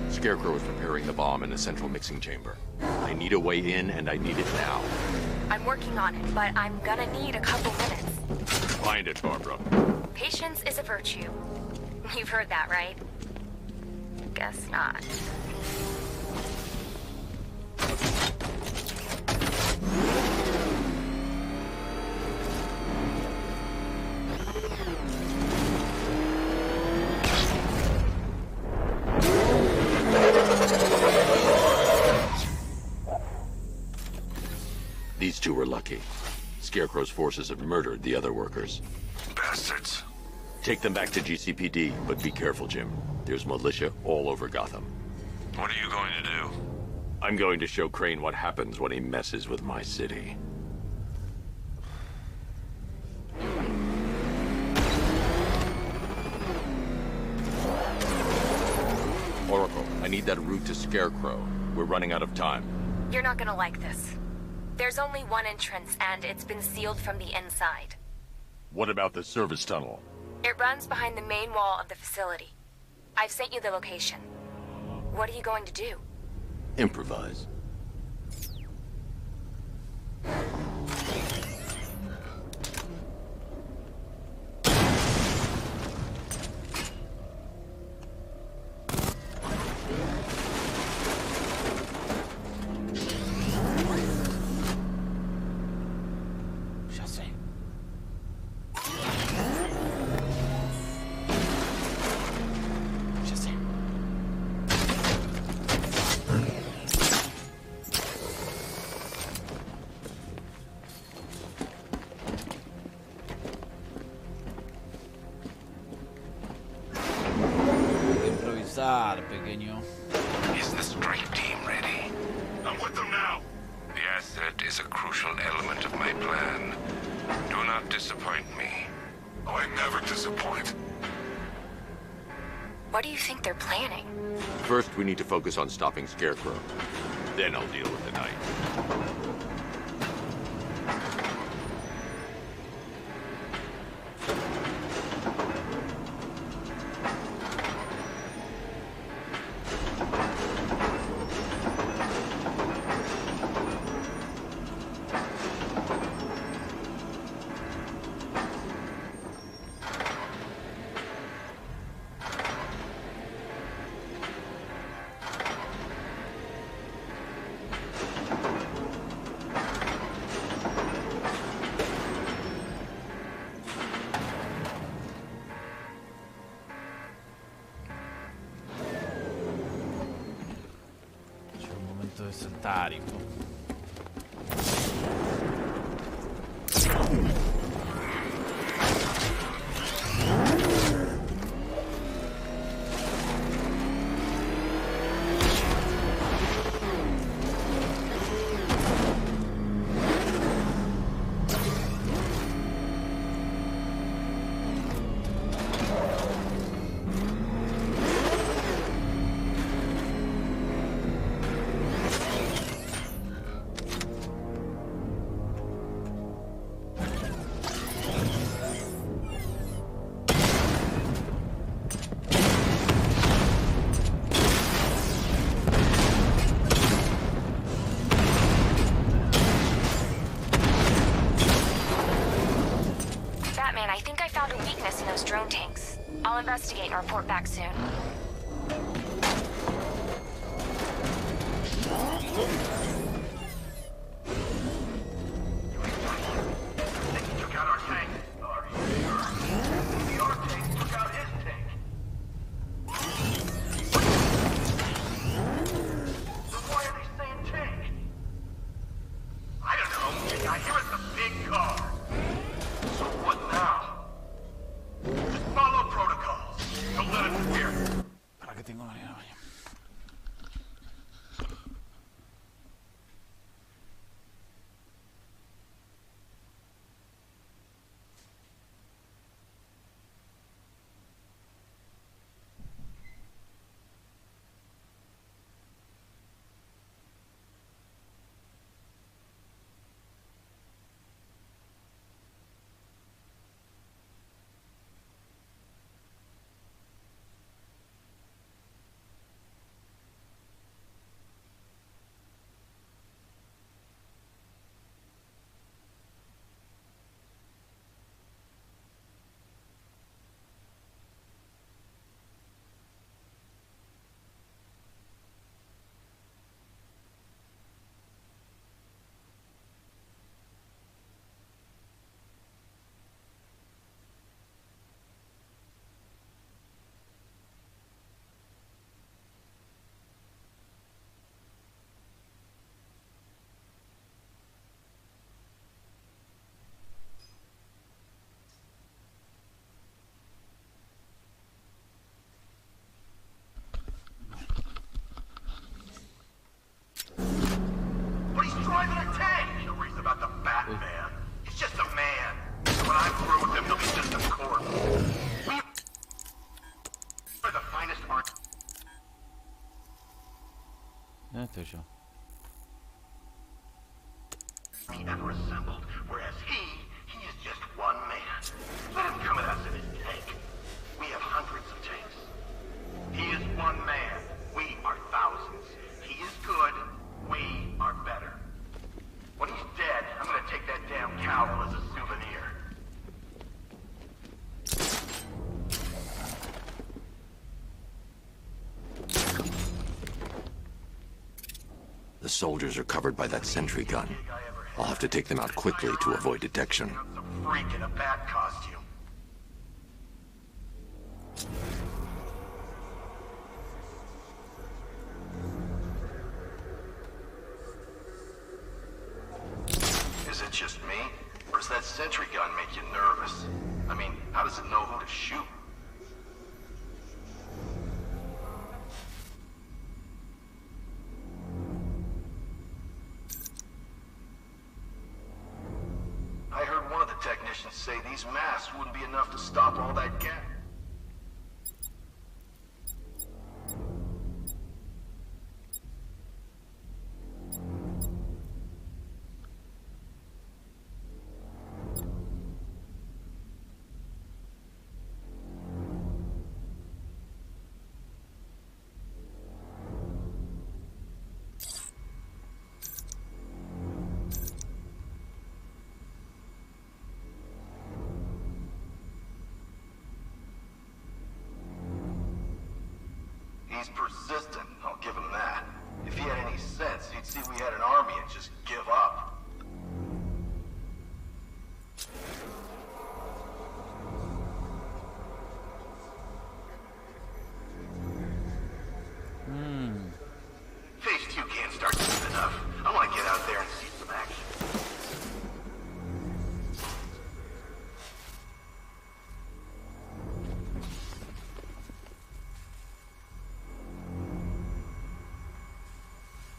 Speaker 3: Scarecrow is preparing the bomb in the central mixing chamber. I need a way in, and I need it now.
Speaker 4: I'm working on it, but I'm gonna need a couple minutes.
Speaker 3: Find it, Barbara.
Speaker 4: Patience is a virtue. You've heard that, right? Guess not.
Speaker 3: These two were lucky. Scarecrow's forces have murdered the other workers.
Speaker 8: Bastards.
Speaker 3: Take them back to GCPD, but be careful, Jim. There's militia all over Gotham.
Speaker 8: What are you going to do?
Speaker 3: I'm going to show Crane what happens when he messes with my city. Oracle, I need that route to Scarecrow. We're running out of time.
Speaker 4: You're not gonna like this. There's only one entrance, and it's been sealed from the inside.
Speaker 2: What about the service tunnel?
Speaker 4: It runs behind the main wall of the facility. I've sent you the location. What are you going to do?
Speaker 3: Improvise.
Speaker 1: matar, pequeño.
Speaker 6: Is the strike team ready?
Speaker 8: I'm with them now.
Speaker 6: The asset is a crucial element of my plan. Do not disappoint me.
Speaker 8: Oh, I never disappoint.
Speaker 4: What do you think they're planning?
Speaker 3: First, we need to focus on stopping Scarecrow. Then I'll deal with the Knight.
Speaker 1: Tarico.
Speaker 4: I think I found a weakness in those drone tanks. I'll investigate and report back soon.
Speaker 5: They took out our tank. Are you sure? Maybe our tank took out his tank. So why are they saying tank? I don't know. I hear it's a big car. So what now? Just follow protocols. Don't let it interfere.
Speaker 1: Para que tengo manera, vaya.
Speaker 5: But he's driving a tank! No reason about the Batman. He's just a man. When I'm through with him, he'll be just a corpse. We are the finest art.
Speaker 1: ¿Dónde estoy yo?
Speaker 5: Ever assembled, whereas he is just one man. Let him come at us in his tank. We have hundreds of tanks. He is one man. We are thousands. He is good. We are better. When he's dead, I'm gonna take that damn cowl as a souvenir.
Speaker 3: The soldiers are covered by that sentry gun. I'll have to take them out quickly to avoid detection.
Speaker 5: Some freak in a bat costume. Is it just me? Or does that sentry gun make you nervous? I mean, how does it know who to shoot? say these masks wouldn't be enough to stop all that gas. He's persistent, I'll give him that. If he had any sense, he'd see we had an army and just give up. Phase 2 can't start soon enough. I want to get out there and see some action.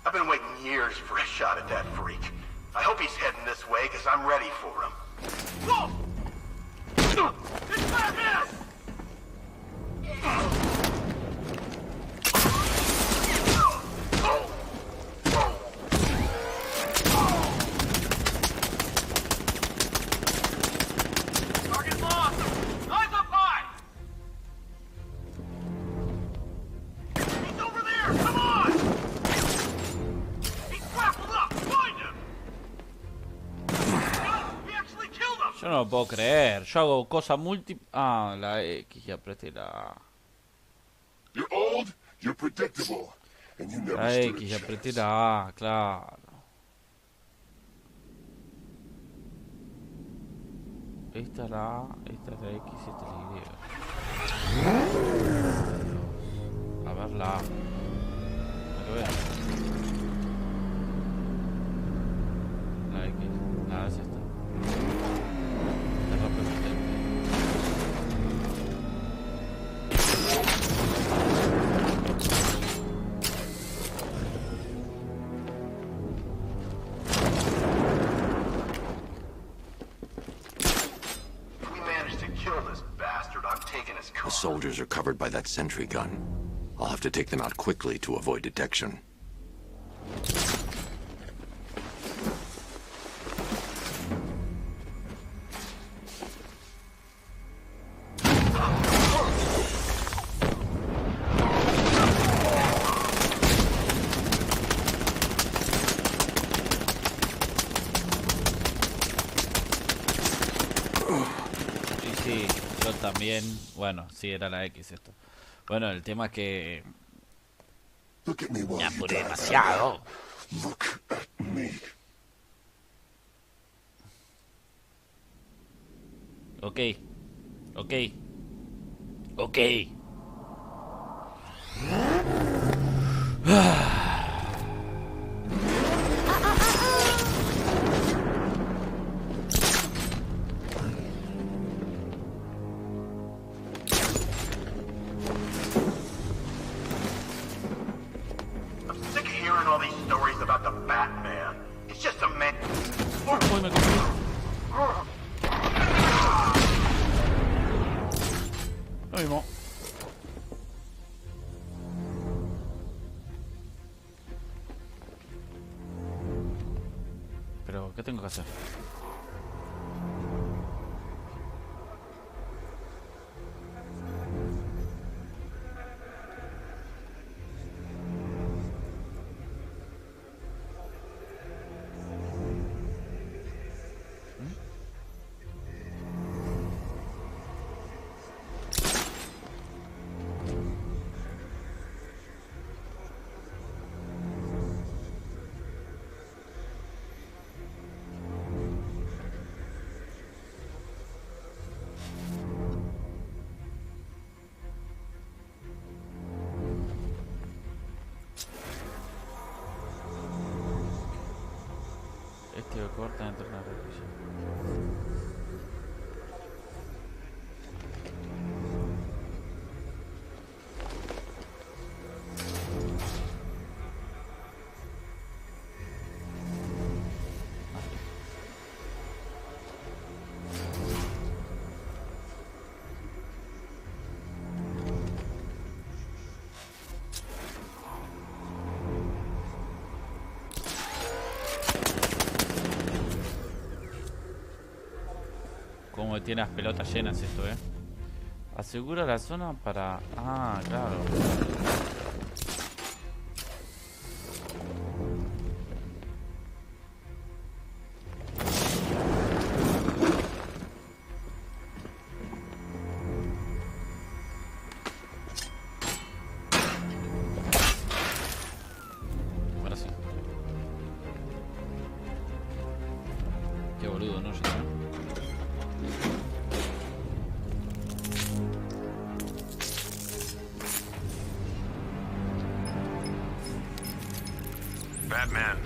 Speaker 5: I've been waiting years for a shot at that freak. I hope he's heading this way, because I'm ready for him. Whoa! It's Batman! Target lost! Eyes up high! He's over there! Come on! He's grappled up! Find him! We actually killed him!
Speaker 1: Yo no lo puedo creer. Yo hago cosas múltiples. Ah, la X y apreté la...
Speaker 8: You're old, you're predictable, and you never
Speaker 1: La
Speaker 8: stood
Speaker 1: X
Speaker 8: a
Speaker 1: y apreté
Speaker 8: chance.
Speaker 1: la A, claro. Esta es la A, esta es la X y esta es la Y. A ver la A. Para que vean. La X. Nada, es esta. Esta representa el P.
Speaker 5: If we manage to kill this bastard, I'm taking his
Speaker 3: The
Speaker 5: car.
Speaker 3: soldiers are covered by that sentry gun. I'll have to take them out quickly to avoid detection.
Speaker 1: Sí, yo también. Bueno, sí, era la X esto. Bueno, el tema es que
Speaker 8: Look at me while
Speaker 1: me
Speaker 8: you
Speaker 1: apuré
Speaker 8: die,
Speaker 1: demasiado.
Speaker 8: Batman. Look at me.
Speaker 1: Ok. Ok. Ok.
Speaker 5: I'm sick of hearing all these stories about the Batman. It's just a man.
Speaker 1: Uy, me confundí. Lo mismo. Pero, ¿qué tengo que hacer? Este lo corta dentro de la revisión. tiene las pelotas llenas esto, Asegura la zona para... Ah, claro. Ahora sí. Qué boludo, ¿no? Yo también.
Speaker 7: Batman,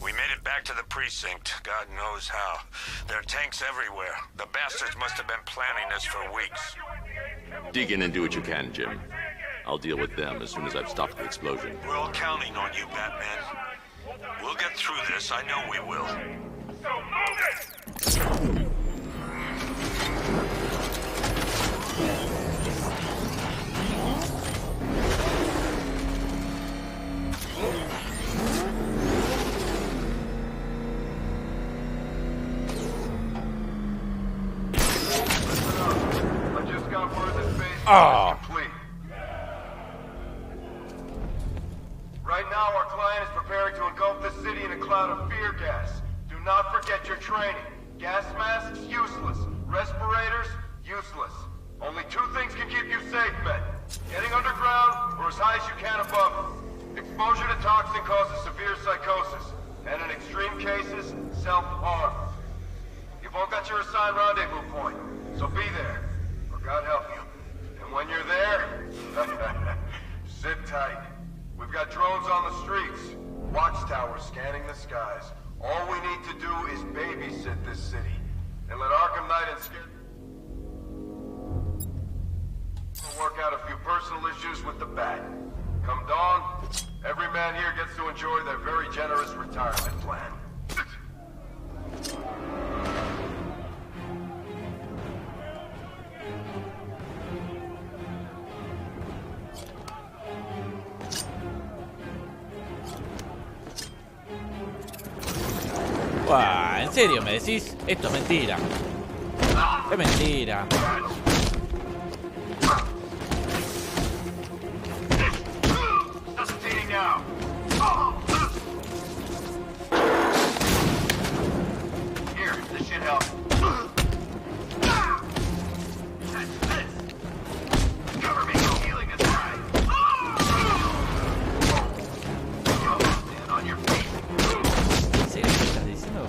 Speaker 7: we made it back to the precinct, God knows how. There are tanks everywhere. The bastards must have been planning this for weeks.
Speaker 3: Dig in and do what you can, Jim. I'll deal with them as soon as I've stopped the explosion.
Speaker 7: We're all counting on you, Batman. We'll get through this, I know we will. So move it!
Speaker 5: Complete. Right now, our client is preparing to engulf the city in a cloud of fear gas. Do not forget your training. Gas masks, useless. Respirators, useless. Only two things can keep you safe, men. Getting underground, or as high as you can above it. Exposure to toxin causes severe psychosis, and in extreme cases, self-harm. You've all got your assigned rendezvous point, so be there, or God help you. And when you're there, sit tight. We've got drones on the streets, watchtowers scanning the skies. All we need to do is babysit this city, and let Arkham Knight and We'll work out a few personal issues with the Bat. Come dawn, every man here gets to enjoy their very generous retirement plan.
Speaker 1: Buah, ¿en serio me decís? Esto es mentira. Es mentira.
Speaker 5: Here, this should help. Cover me, healing is right. Stand on your feet.
Speaker 1: ¿En serio me estás diciendo?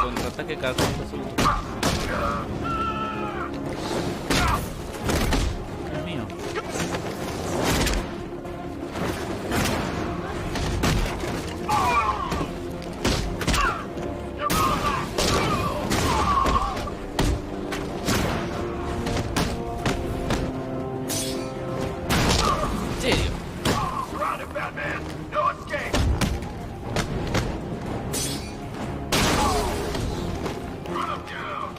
Speaker 1: Contraataque cada 30 segundos. Dios mío. ¿En serio?
Speaker 5: Surrounded, Batman. No escape. Run him down.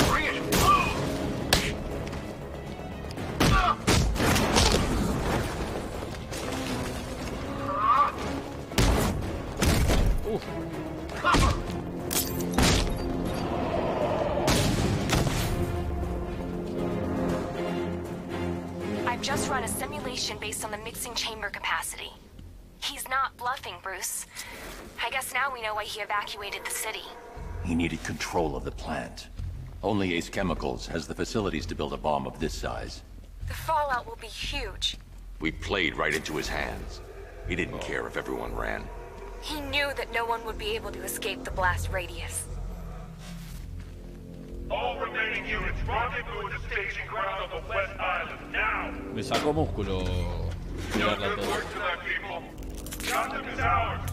Speaker 5: Bring it.
Speaker 4: I've just run a simulation based on the mixing chamber capacity. He's not bluffing, Bruce. I guess now we know why he evacuated the city.
Speaker 2: He needed control of the plant. Only Ace Chemicals has the facilities to build a bomb of this size.
Speaker 4: The fallout will be huge.
Speaker 3: We played right into his hands. He didn't care if everyone ran.
Speaker 4: He knew that no one would be able to escape the blast radius.
Speaker 8: All remain
Speaker 7: remaining units, rendezvous at the staging ground on the West Island, now!
Speaker 1: Me sacó músculo tirarla
Speaker 7: Good
Speaker 1: todo.
Speaker 7: work tonight, people. Gotham is ours!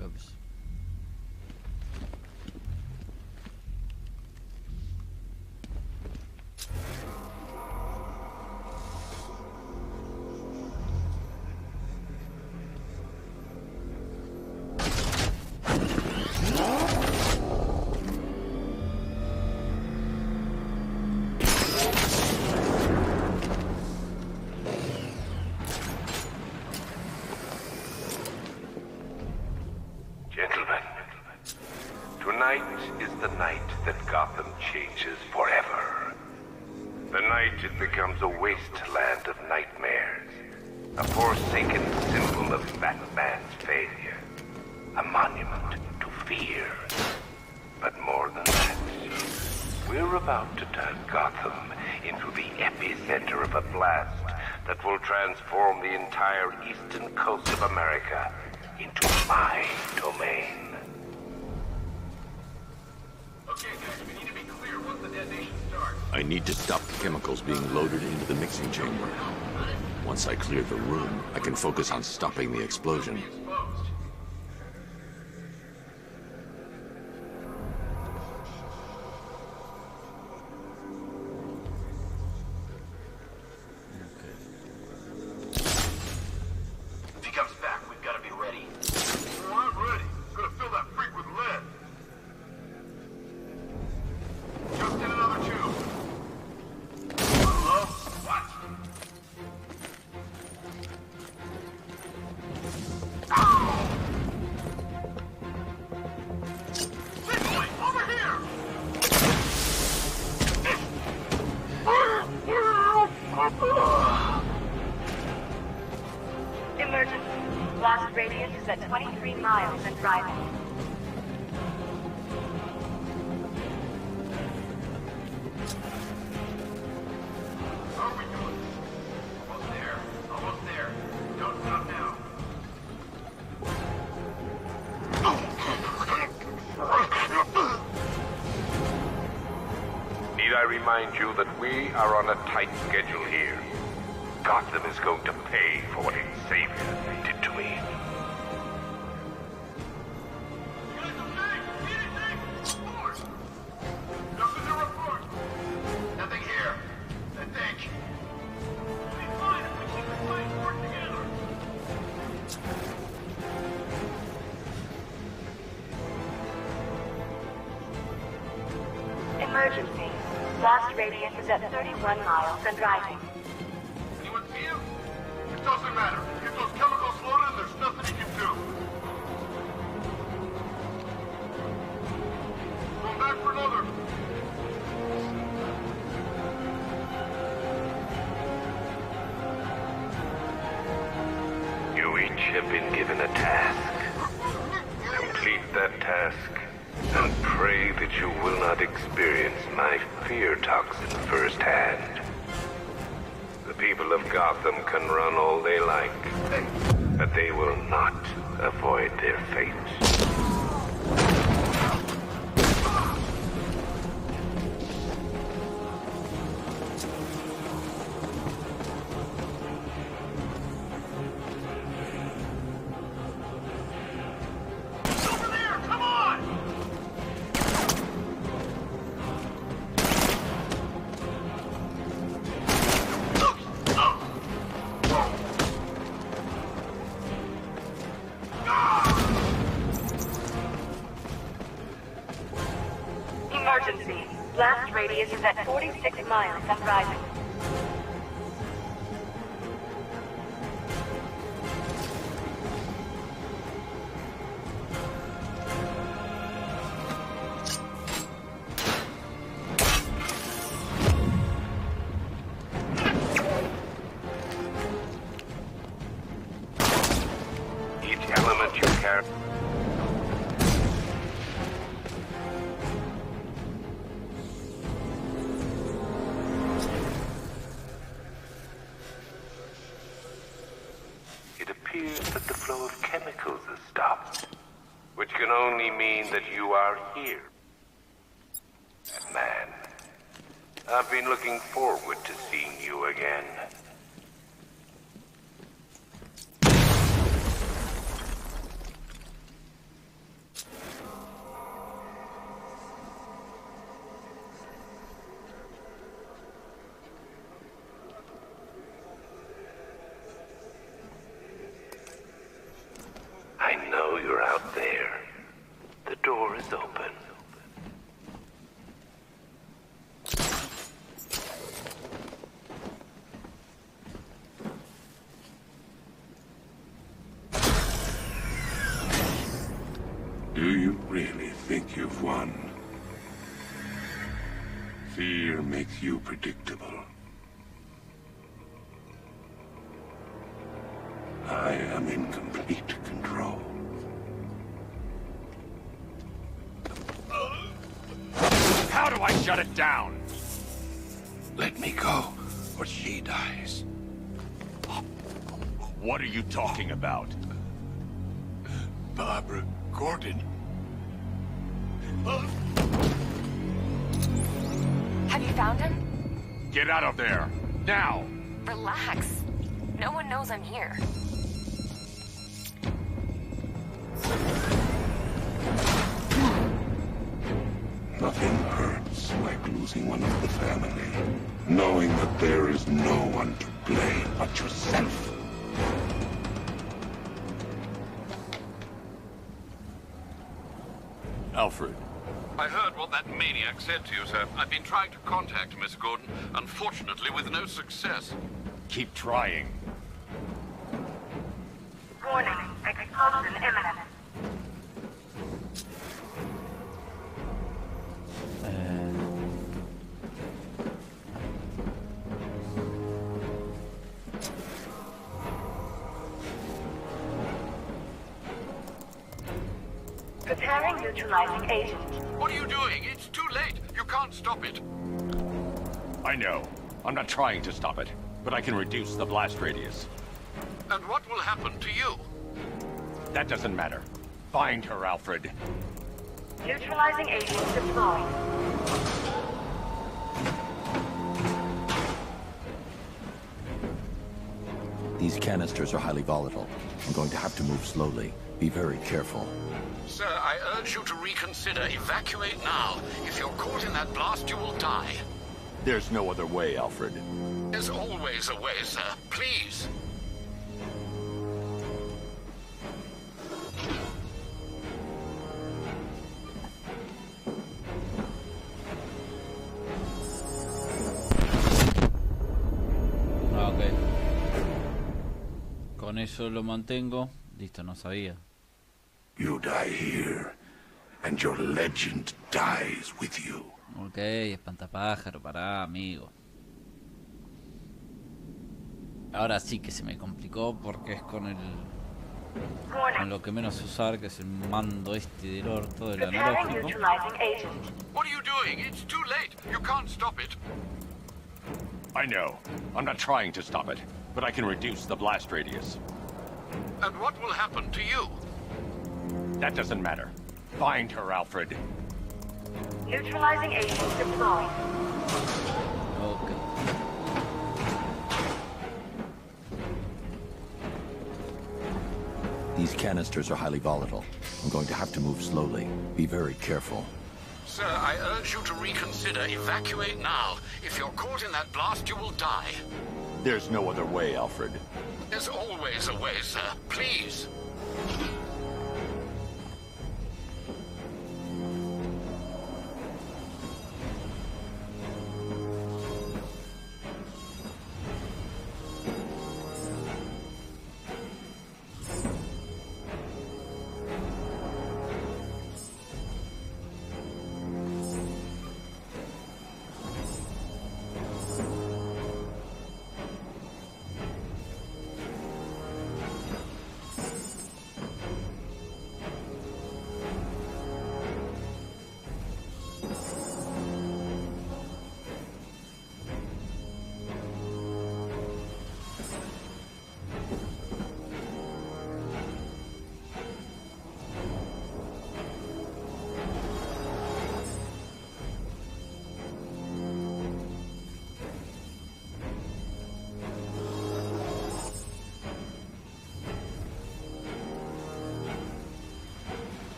Speaker 1: Ups.
Speaker 14: Gentlemen, tonight is the night that Gotham changes forever. The night it becomes a wasteland of nightmares, a forsaken symbol of Batman's failure, a monument to fear. But more than that, we're about to turn Gotham into the epicenter of a blast that will transform the entire eastern coast of America into my domain.
Speaker 5: Okay, guys, we need to be clear once the detonation starts.
Speaker 3: I need to stop the chemicals being loaded into the mixing chamber. Once I clear the room, I can focus on stopping the explosion.
Speaker 5: If he comes back, we've got to be ready. We're not ready. Gonna fill that freak with lead. Just in another tube. Hello? What? Ow! This way! Over here!
Speaker 4: Emergency. Blast radius is at 23 miles and driving.
Speaker 5: How are we doing? Almost there. Almost there. Don't stop now.
Speaker 14: Need I remind you that we are on a tight schedule here? Gotham is going to pay for what its savior did to me.
Speaker 5: You guys okay? See anything? Report! Nothing to report. Nothing here. I think. We'll be fine if we keep the fight and work together.
Speaker 4: Emergency. Blast radius is at 31 miles and driving.
Speaker 5: Anyone see him? It doesn't matter. Get those chemicals loaded and there's nothing he can do. Going back for another.
Speaker 14: You each have been given a task. Complete that task, and pray that you will not experience my fear toxin firsthand. The people of Gotham can run all they like, but they will not avoid their fate.
Speaker 5: Over there! Come on!
Speaker 4: Emergency. Blast radius is at 46 miles and driving.
Speaker 14: mean that you are here. Man, I've been looking forward to seeing you again. I know you're out there. The door is open.
Speaker 8: Do you really think you've won? Fear makes you predictable. I am in complete control.
Speaker 2: How do I shut it down?
Speaker 8: Let me go, or she dies.
Speaker 2: What are you talking about?
Speaker 8: Barbara Gordon.
Speaker 4: Have you found him?
Speaker 2: Get out of there! Now!
Speaker 4: Relax. No one knows I'm here.
Speaker 8: Nothing hurts like losing one of the family. Knowing that there is no one to blame but yourself.
Speaker 2: Alfred.
Speaker 10: I heard what that maniac said to you, sir. I've been trying to contact Miss Gordon, unfortunately with no success.
Speaker 2: Keep trying.
Speaker 15: Warning, explosion imminent. Preparing neutralizing agent.
Speaker 10: What are you doing? It's too late. You can't stop it.
Speaker 2: I know. I'm not trying to stop it, but I can reduce the blast radius.
Speaker 10: And what will happen to you?
Speaker 2: That doesn't matter. Find her, Alfred.
Speaker 15: Neutralizing agent deployed.
Speaker 16: These canisters are highly volatile. I'm going to have to move slowly. Be very careful.
Speaker 10: Sir, I urge you to reconsider. Evacuate now. If you're caught in that blast, you will die.
Speaker 2: There's no other way, Alfred.
Speaker 10: There's always a way, sir. Please.
Speaker 1: Ok. Con eso lo mantengo. Listo, no sabía.
Speaker 8: You die here, and your legend dies with you.
Speaker 1: Ok, espantapájaro, pará, amigo. Ahora sí que se me complicó porque es con el... con lo que menos usar, que es el mando este del orto, del analógico.
Speaker 10: What are you doing? It's too late. You can't stop it.
Speaker 2: I know. I'm not trying to stop it, but I can reduce the blast radius.
Speaker 10: And what will happen to you?
Speaker 2: That doesn't matter. Find her, Alfred.
Speaker 15: Neutralizing agent deployed.
Speaker 1: Okay.
Speaker 16: These canisters are highly volatile. I'm going to have to move slowly. Be very careful.
Speaker 10: Sir, I urge you to reconsider. Evacuate now. If you're caught in that blast, you will die.
Speaker 2: There's no other way, Alfred.
Speaker 10: There's always a way, sir. Please.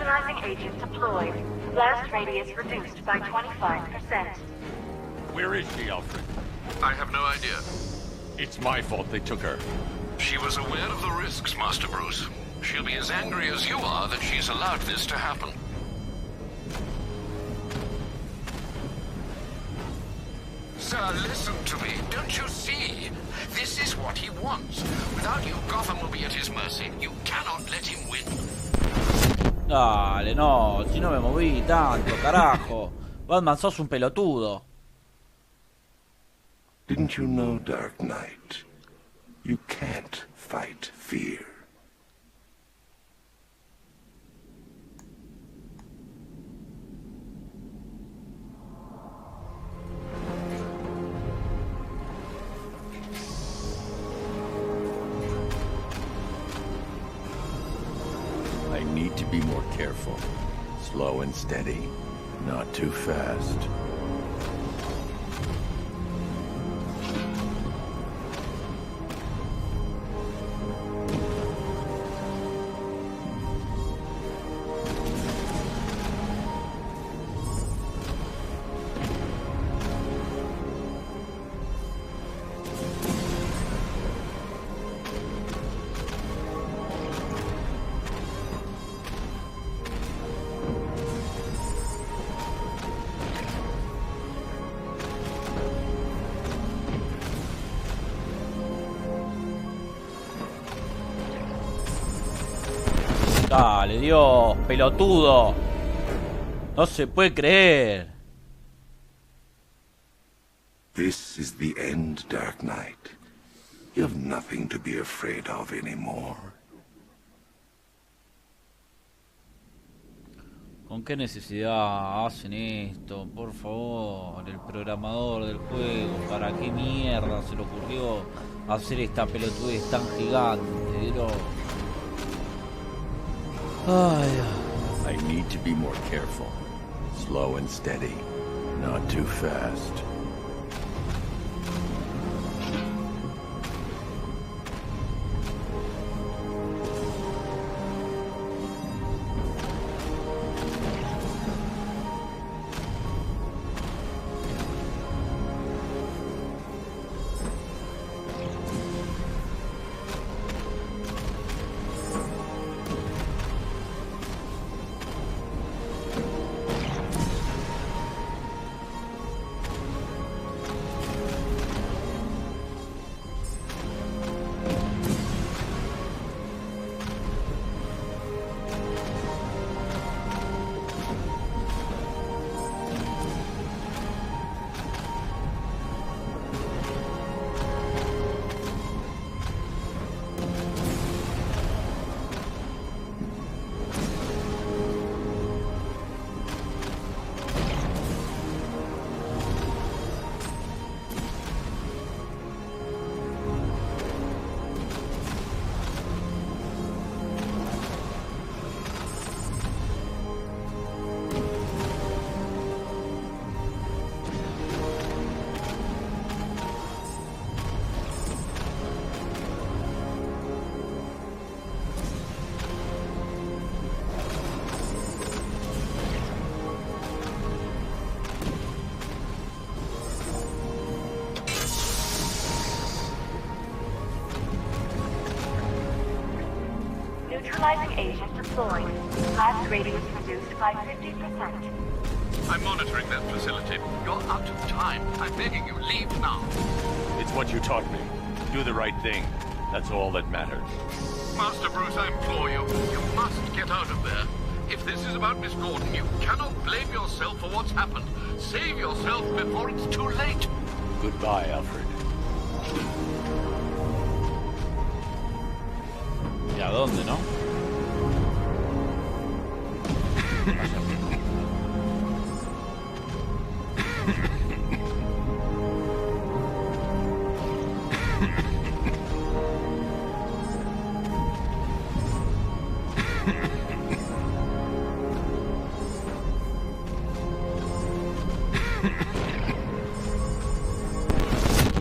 Speaker 15: Neutralizing agent deployed. Blast radius reduced by 25%.
Speaker 2: Where is she, Alfred?
Speaker 10: I have no idea.
Speaker 2: It's my fault they took her.
Speaker 10: She was aware of the risks, Master Bruce. She'll be as angry as you are that she's allowed this to happen. Sir, listen to me. Don't you see? This is what he wants. Without you, Gotham will be at his mercy. You cannot let him win.
Speaker 1: Dale, no, si no me moví tanto, carajo. Batman, sos un pelotudo.
Speaker 14: Didn't you know, Dark Knight? You can't fight fear.
Speaker 16: I need to be more careful. Slow and steady, not too fast.
Speaker 1: Dale, Dios, pelotudo. No se puede creer.
Speaker 14: This is the end, Dark Knight. You have nothing to be afraid of anymore.
Speaker 1: ¿Con qué necesidad hacen esto? Por favor, el programador del juego, ¿para qué mierda se le ocurrió hacer esta pelotudez tan gigante, Dios?
Speaker 16: I need to be more careful. Slow and steady, not too fast.
Speaker 15: Neutralizing agent deployed. Blast radius reduced by 50%.
Speaker 10: I'm monitoring that facility. You're out of time. I'm begging you, leave now.
Speaker 2: It's what you taught me. Do the right thing. That's all that matters.
Speaker 10: Master Bruce, I implore you, you must get out of there. If this is about Miss Gordon, you cannot blame yourself for what's happened. Save yourself before it's too late.
Speaker 2: Goodbye, Alfred.
Speaker 1: ¿Y a dónde, no?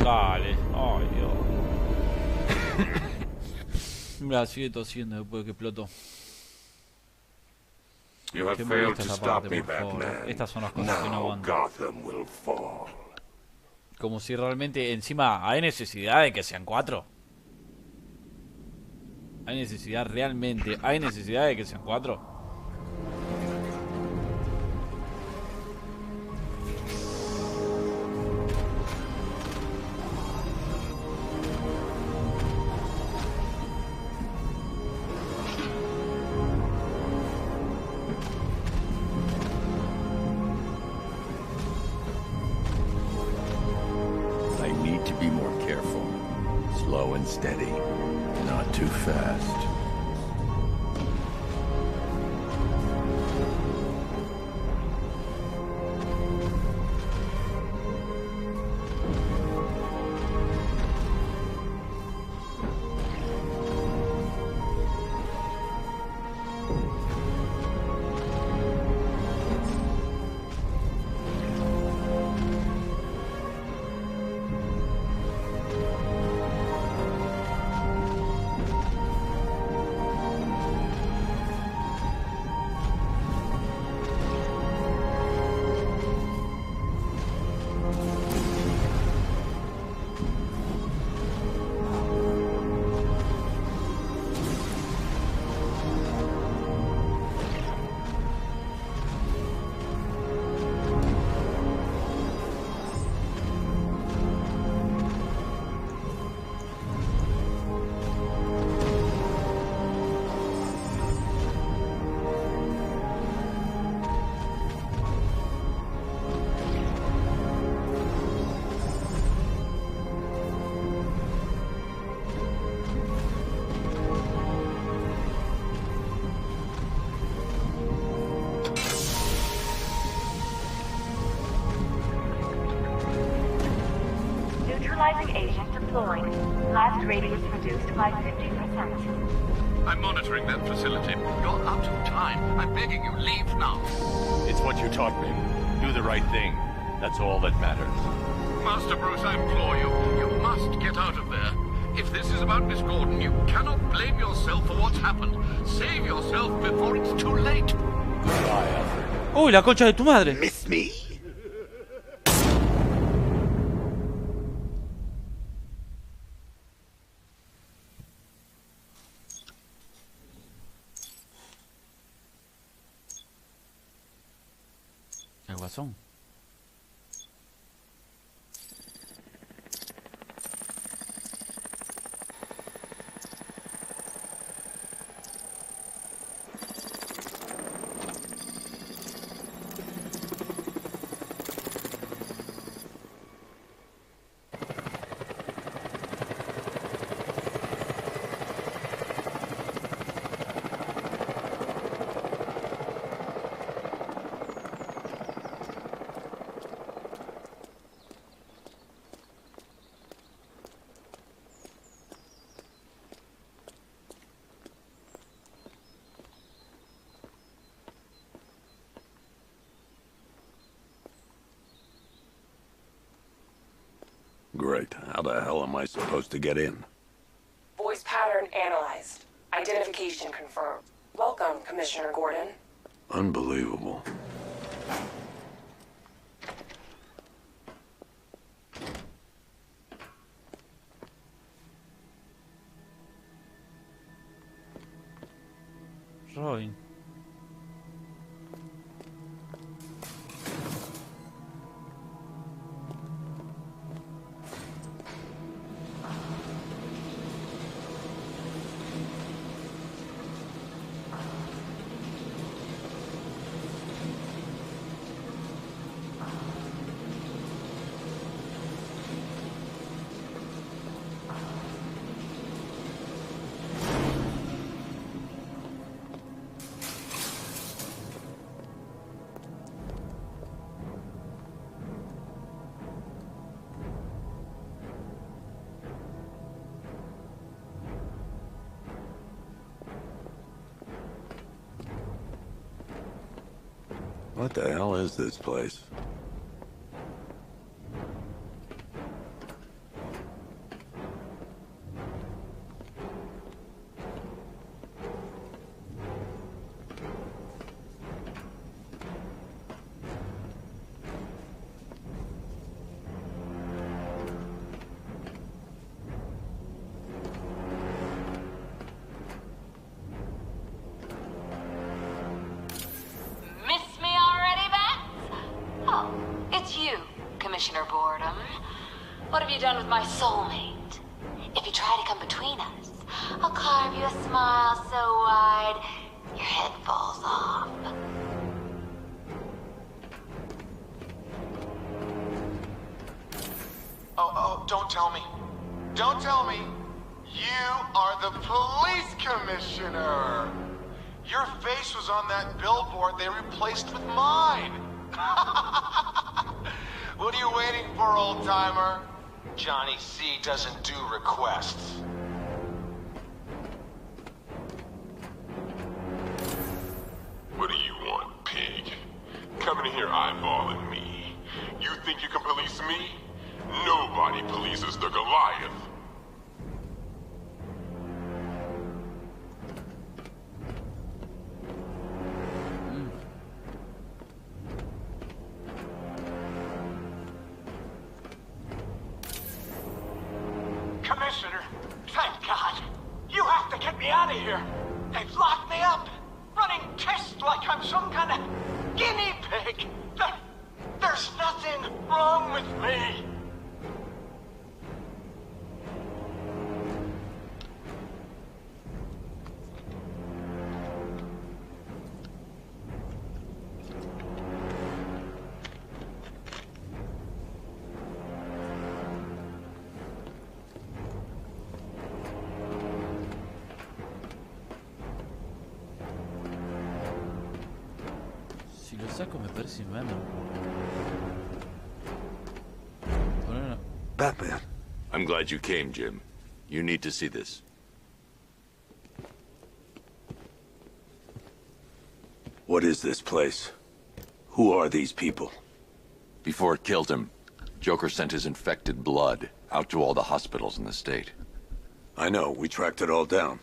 Speaker 1: Dale, ay Dios. Mira, sigue tosiendo después de que explotó.
Speaker 8: You have
Speaker 1: Que
Speaker 8: failed
Speaker 1: molesta
Speaker 8: to
Speaker 1: esta
Speaker 8: stop
Speaker 1: parte,
Speaker 8: me,
Speaker 1: por favor.
Speaker 8: Batman.
Speaker 1: Estas son las cosas que no
Speaker 8: Now
Speaker 1: aguanto.
Speaker 8: Gotham will fall.
Speaker 1: Como si realmente, encima, hay necesidad de que sean 4. Hay necesidad realmente. Hay necesidad de que sean 4.
Speaker 16: I need to be more careful. Slow and steady. Not too fast.
Speaker 15: Neutralizing agent deployed. Blast radius reduced by 50%.
Speaker 10: I'm monitoring that facility. You're out of time. I'm begging you, leave now.
Speaker 2: It's what you taught me. Do the right thing. That's all that matters.
Speaker 10: Master Bruce, I implore you. You must get out of there. If this is about Miss Gordon, you cannot blame yourself for what's happened. Save yourself before it's too late.
Speaker 2: Goodbye, Alfred.
Speaker 1: ¡Uy, la concha de tu madre!
Speaker 8: Miss me?
Speaker 1: El guasón.
Speaker 16: Great. How the hell am I supposed to get in?
Speaker 17: Voice pattern analyzed. Identification confirmed. Welcome, Commissioner Gordon.
Speaker 16: Unbelievable.
Speaker 1: Robin.
Speaker 16: What the hell is this place?
Speaker 18: my soulmate. If you try to come between us, I'll carve you a smile so wide, your head falls off.
Speaker 5: Oh, don't tell me. Don't tell me. You are the police commissioner. Your face was on that billboard they replaced with mine. What are you waiting for, old-timer? Johnny C doesn't do requests.
Speaker 8: What do you want, pig? Coming here eyeballing me. You think you can police me? Nobody polices the Goliath.
Speaker 5: Commissioner, thank God. You have to get me out of here. They've locked me up, running tests like I'm some kind of guinea pig. There's nothing wrong with me.
Speaker 1: Si lo saco me parece mano.
Speaker 3: Batman. I'm glad you came, Jim. You need to see this.
Speaker 16: What is this place? Who are these people?
Speaker 2: Before it killed him, Joker sent his infected blood out to all the hospitals in the state.
Speaker 16: I know, we tracked it all down.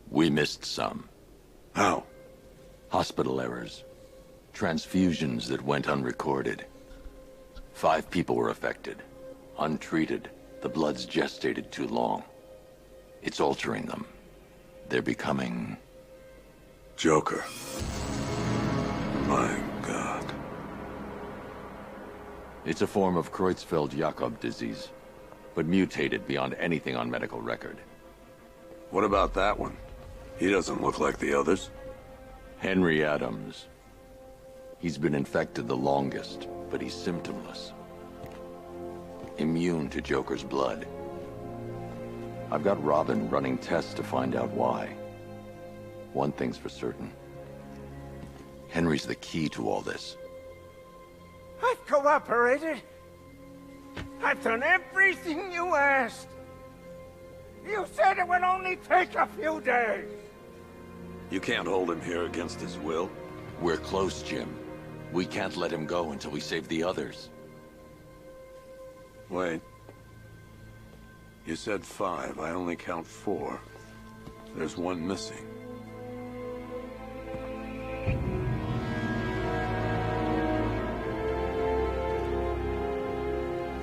Speaker 2: We missed some.
Speaker 16: How?
Speaker 2: Hospital errors. Transfusions that went unrecorded. 5 people were affected. Untreated, the blood's gestated too long. It's altering them. They're becoming...
Speaker 16: Joker. My God.
Speaker 2: It's a form of Creutzfeldt-Jakob disease, but mutated beyond anything on medical record.
Speaker 16: What about that one? He doesn't look like the others.
Speaker 2: Henry Adams. He's been infected the longest, but he's symptomless. Immune to Joker's blood. I've got Robin running tests to find out why. One thing's for certain. Henry's the key to all this.
Speaker 5: I've cooperated. I've done everything you asked. You said it would only take a few days.
Speaker 16: You can't hold him here against his will.
Speaker 2: We're close, Jim. We can't let him go until we save the others.
Speaker 16: Wait. You said 5. I only count 4. There's one missing.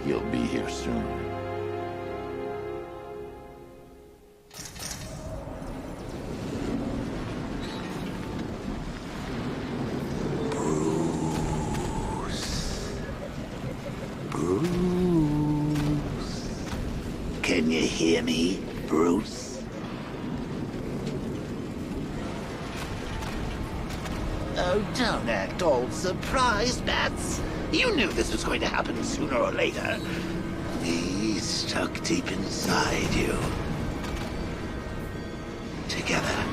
Speaker 2: He'll be here soon.
Speaker 19: Can you hear me, Bruce? Oh, don't act all surprised, Bats. You knew this was going to happen sooner or later. He's stuck deep inside you. Together,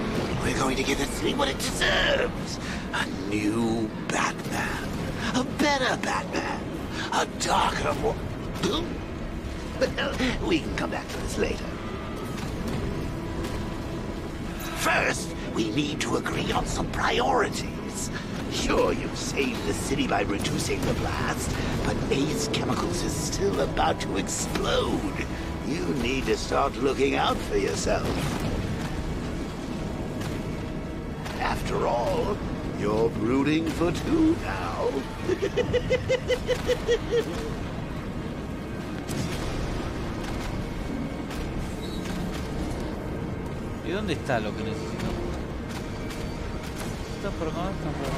Speaker 19: we're going to give the city what it deserves. A new Batman. A better Batman. A darker one. Well, we can come back to this later. First, we need to agree on some priorities. Sure, you've saved the city by reducing the blast, but Ace Chemicals is still about to explode. You need to start looking out for yourself. After all, you're brooding for 2 now.
Speaker 1: ¿Y dónde está lo que necesito? Está por acá, está por acá.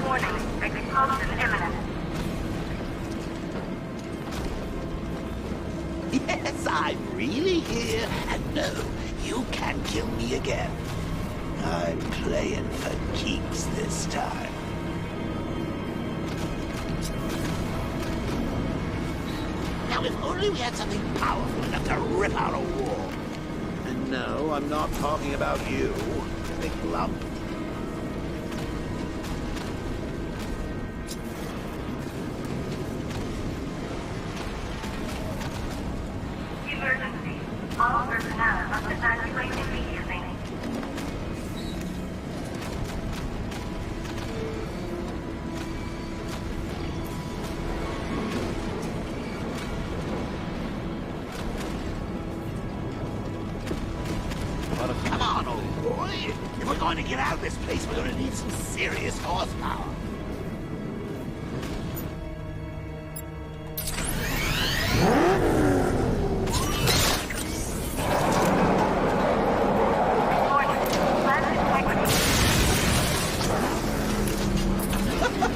Speaker 15: Warning, explosion imminent.
Speaker 19: I'm really here, and no, you can't kill me again. I'm playing for keeps this time. Now, if only we had something powerful enough to rip out a wall. And no, I'm not talking about you, big lump.
Speaker 15: Emergency. All personnel must evacuate immediately.
Speaker 19: Come on, old boy. If we're going to get out of this place, we're going to need some serious horsepower.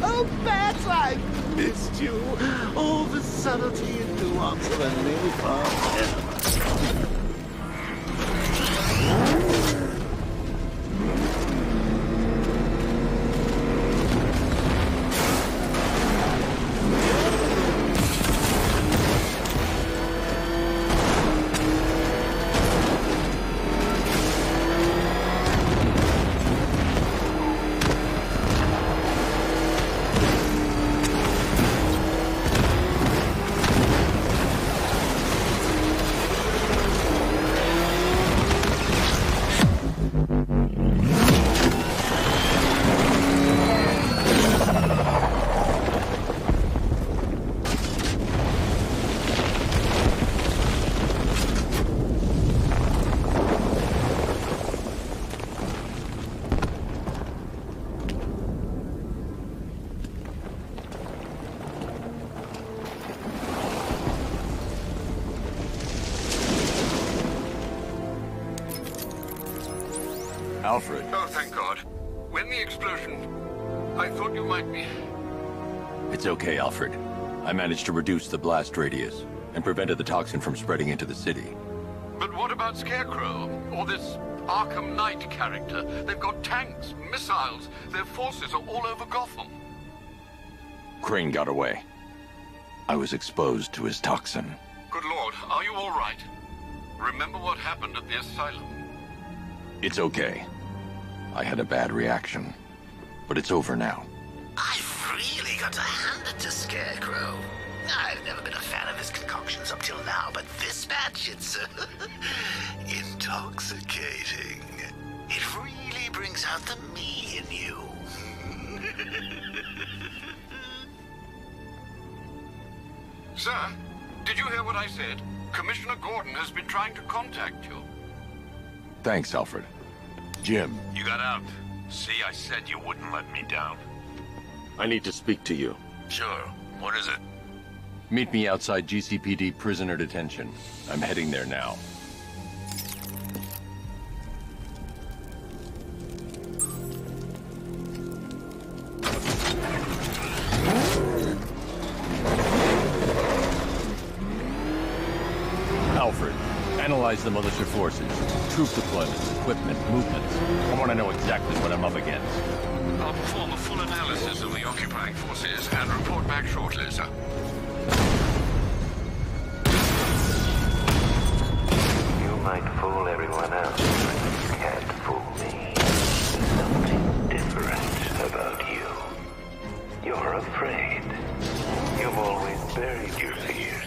Speaker 19: Oh, Bats, I missed you. All the subtlety and nuance of a napalm cinema.
Speaker 2: Alfred.
Speaker 10: Oh, thank God. When the explosion... I thought you might be...
Speaker 2: It's okay, Alfred. I managed to reduce the blast radius and prevented the toxin from spreading into the city.
Speaker 10: But what about Scarecrow? Or this Arkham Knight character? They've got tanks, missiles. Their forces are all over Gotham.
Speaker 2: Crane got away. I was exposed to his toxin.
Speaker 10: Good Lord, are you all right? Remember what happened at the asylum?
Speaker 2: It's okay. I had a bad reaction, but it's over now.
Speaker 19: I've really got to hand it to Scarecrow. I've never been a fan of his concoctions up till now, but this batch, it's intoxicating. It really brings out the me in you.
Speaker 10: Sir, did you hear what I said? Commissioner Gordon has been trying to contact you.
Speaker 2: Thanks, Alfred. Jim.
Speaker 7: You got out. See, I said you wouldn't let me down.
Speaker 12: I need to speak to you.
Speaker 7: Sure. What is it?
Speaker 2: Meet me outside GCPD prisoner detention. I'm heading there now. Alfred, analyze the militia forces, troop deployments, equipment, movements. I want to know exactly what I'm up against.
Speaker 10: I'll perform a full analysis of the occupying forces and report back shortly, sir.
Speaker 14: You might fool everyone else, but you can't fool me. There's something different about you. You're afraid. You've always buried your fears.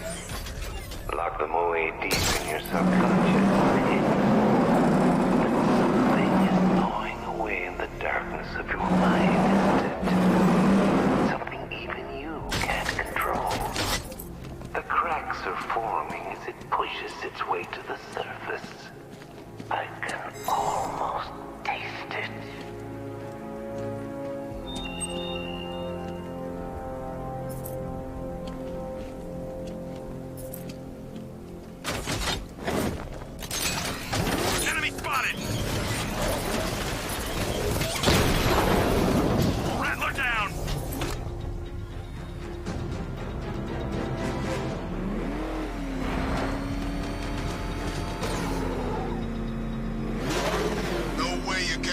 Speaker 14: Lock them away deep in your subconscious. But something is gnawing away in the darkness of your mind, isn't it? Something even you can't control. The cracks are forming as it pushes its way to the surface. I can almost taste it.
Speaker 7: Enemy spotted! Rattler down!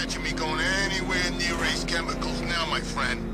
Speaker 14: picture me going anywhere near Ace Chemicals now, my friend.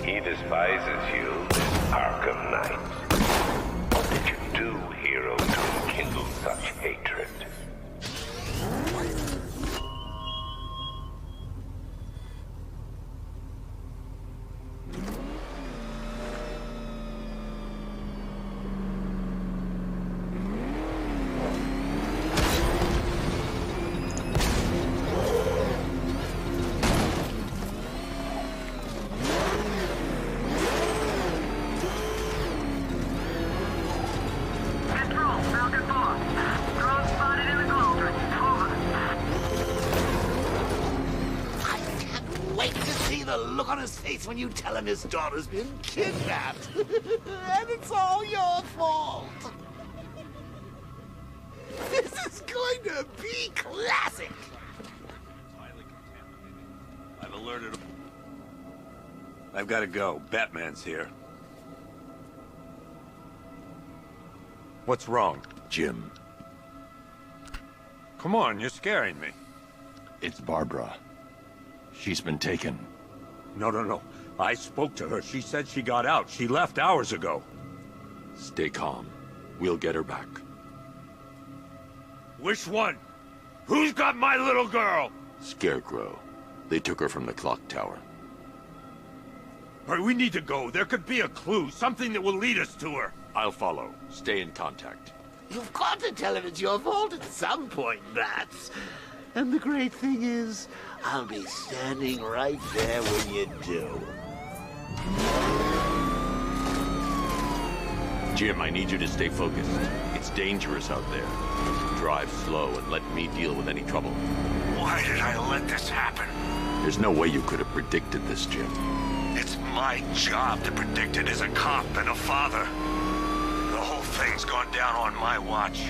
Speaker 14: He despises you, Arkham Knight. What did you do, hero, to enkindle such hatred?
Speaker 19: Look on his face when you tell him his daughter's been kidnapped. And it's all your fault. This is going to be classic.
Speaker 16: I've alerted him. I've got to go. Batman's here.
Speaker 12: What's wrong?
Speaker 2: Jim.
Speaker 12: Come on, you're scaring me.
Speaker 2: It's Barbara. She's been taken.
Speaker 12: No. I spoke to her. She said she got out. She left hours ago.
Speaker 2: Stay calm. We'll get her back.
Speaker 12: Which one? Who's got my little girl?
Speaker 2: Scarecrow. They took her from the clock tower.
Speaker 12: All right, we need to go. There could be a clue, something that will lead us to her.
Speaker 2: I'll follow. Stay in contact.
Speaker 19: You've got to tell him it's your fault at some point, Bats. And the great thing is, I'll be standing right there when you do.
Speaker 2: Jim, I need you to stay focused. It's dangerous out there. Drive slow and let me deal with any trouble.
Speaker 7: Why did I let this happen?
Speaker 2: There's no way you could have predicted this, Jim.
Speaker 7: It's my job to predict it as a cop and a father. The whole thing's gone down on my watch.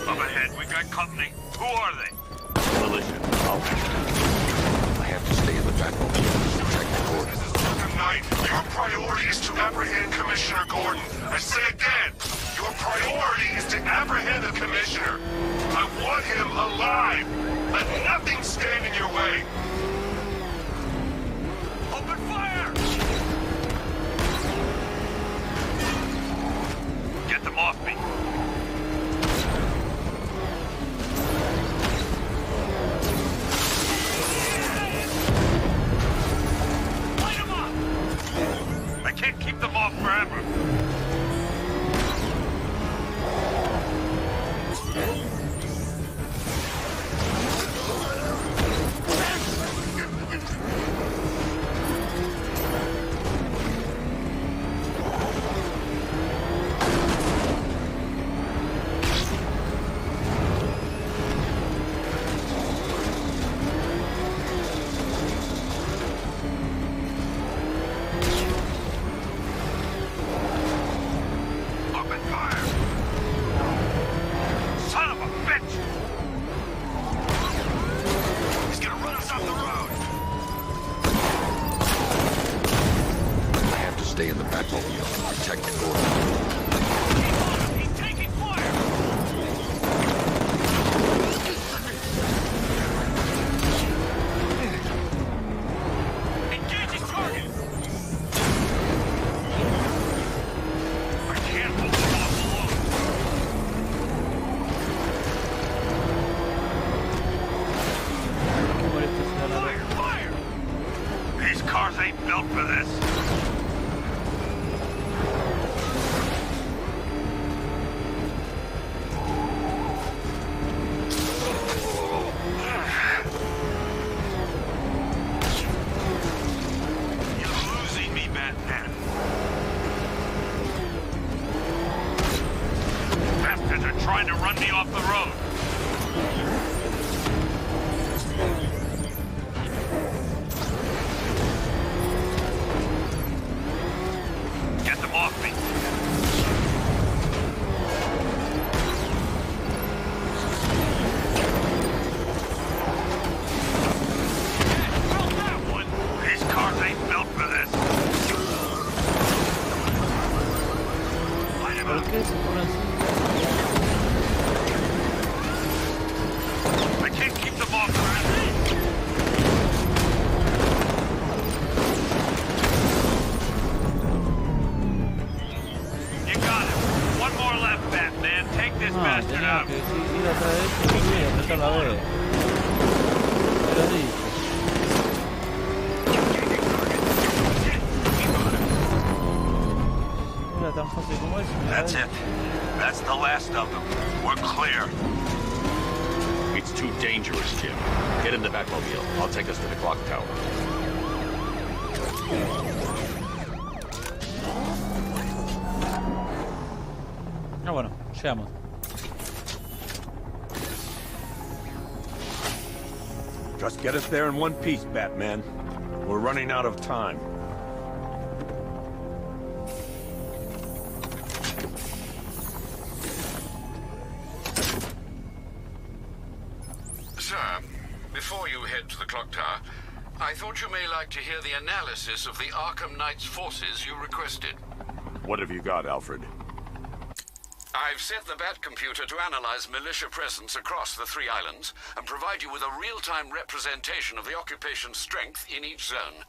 Speaker 7: Up ahead, we got company. Who are they?
Speaker 2: Militia. I have to stay in the back room to protect the Gordon.
Speaker 8: Arkham Knight, your priority is to apprehend Commissioner Gordon. I say again, your priority is to apprehend the Commissioner. I want him alive. Let nothing stand in your way.
Speaker 7: Open fire! Get them off me.
Speaker 3: Batmobile. Protect Gordon.
Speaker 7: He's taking fire! Engaging target! I can't hold them off alone. Fire! Fire! These cars ain't built for this. Trying to run me off the road. Get them off me. Well, that one. These cars ain't built for this. Light him up. Keep them off, You got him. One more left, Batman. Take this bastard out.
Speaker 1: Que ir atrás de esto y apretar la B. Pero sí. Era tan fácil como eso.
Speaker 7: That's it. That's the last of them. We're clear.
Speaker 12: It's too dangerous, Jim. Get in the Batmobile. I'll take us to the clock tower.
Speaker 1: Ah, bueno, llegamos.
Speaker 16: Just get us there in one piece, Batman. We're running out of time.
Speaker 10: Before you head to the clock tower, I thought you may like to hear the analysis of the Arkham Knight's forces you requested.
Speaker 12: What have you got, Alfred?
Speaker 10: I've set the Bat computer to analyze militia presence across the 3 islands and provide you with a real-time representation of the occupation's strength in each zone.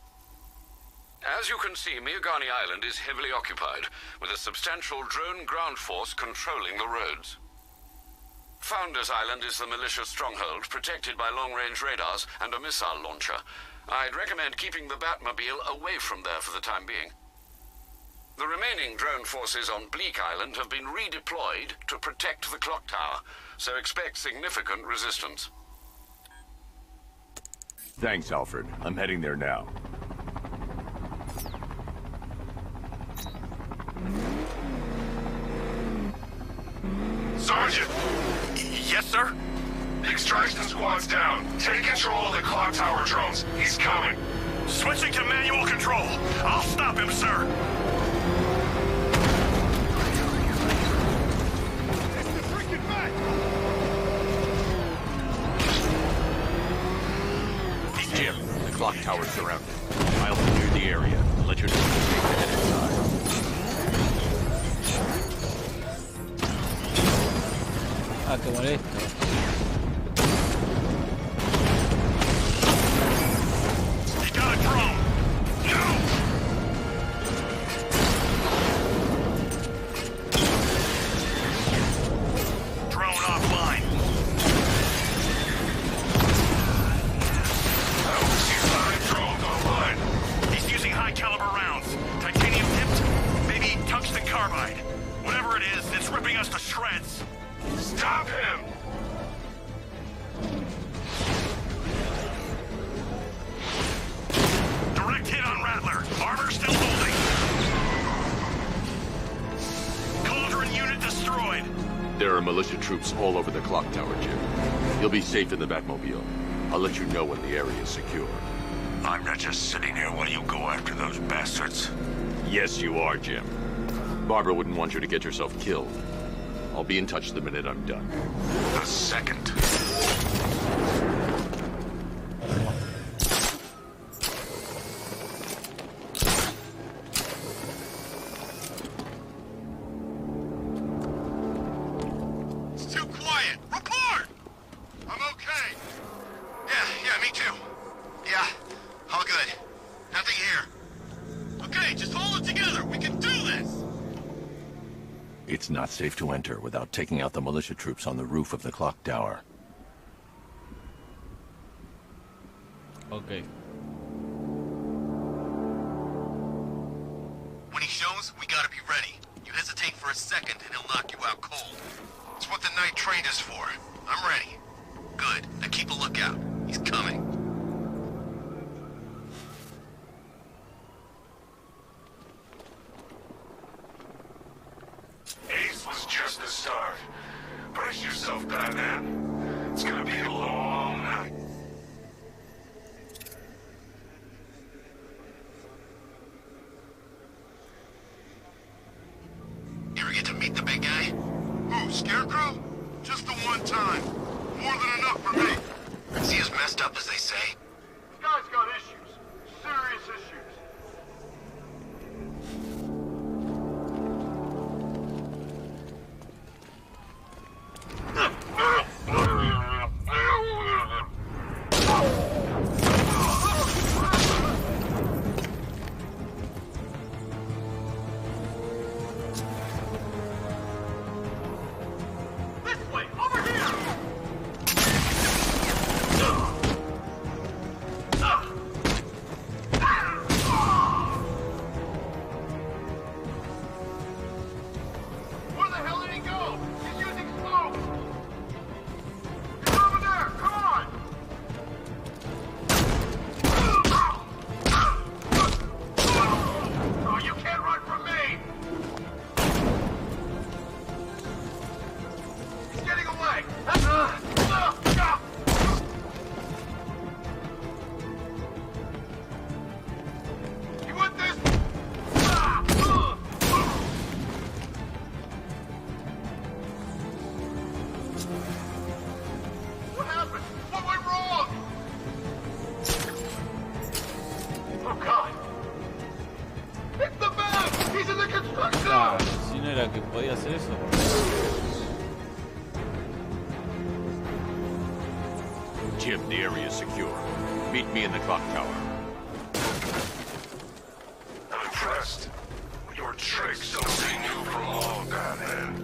Speaker 10: As you can see, Miagani Island is heavily occupied, with a substantial drone ground force controlling the roads. Founders Island is the militia stronghold, protected by long-range radars and a missile launcher. I'd recommend keeping the Batmobile away from there for the time being. The remaining drone forces on Bleak Island have been redeployed to protect the clock tower, so expect significant resistance.
Speaker 12: Thanks, Alfred. I'm heading there now.
Speaker 8: Sergeant!
Speaker 7: Yes, sir?
Speaker 8: The extraction squad's down. Take control of the clock tower drones. He's coming.
Speaker 7: Switching to manual control. I'll stop him, sir.
Speaker 12: Jim, the clock tower's surrounded. I'll clear the area and let your team take the head inside.
Speaker 1: Ah, qué molesto.
Speaker 7: He got a drone. No! Drone offline.
Speaker 8: Drones online.
Speaker 7: He's using high-caliber rounds. Titanium tipped, maybe tungsten carbide. Whatever it is, it's ripping us to shreds.
Speaker 8: Stop him!
Speaker 7: Direct hit on Rattler. Armor still holding. Cauldron unit destroyed.
Speaker 12: There are militia troops all over the clock tower, Jim. You'll be safe in the Batmobile. I'll let you know when the area is secure.
Speaker 7: I'm not just sitting here while you go after those bastards.
Speaker 12: Yes, you are, Jim. Barbara wouldn't want you to get yourself killed. I'll be in touch the minute I'm done.
Speaker 7: The second.
Speaker 6: me too. Yeah, all good. Nothing here. Okay, just hold it together. We can do this.
Speaker 12: It's not safe to enter without taking out the militia troops on the roof of the clock tower.
Speaker 1: Okay.
Speaker 6: When he shows, we gotta be ready. You hesitate for a second and he'll knock you out cold. It's what the night trained us for. I'm ready. Good. Now keep a lookout. He's coming.
Speaker 8: Ace was just the start. Brace yourself, Batman. It's gonna be a long night.
Speaker 6: You ever get to meet the big guy? Who, Scarecrow? Just the one time. More than enough for me. Is he as messed up as they say?
Speaker 5: This guy's got issues. Serious issues. This way, over here! Where the hell did he go? He's using smoke! He's over there! Come on! Oh, you can't run from me! He's getting away! You want this? What happened? What went wrong? Oh God! It's the man! He's in the construction
Speaker 1: Claro,
Speaker 5: zone!
Speaker 1: si no era que podía hacer eso.
Speaker 12: Jim, the area is secure. Meet me in the clock tower.
Speaker 8: I'm impressed. Your tricks don't stay new for long, Batman.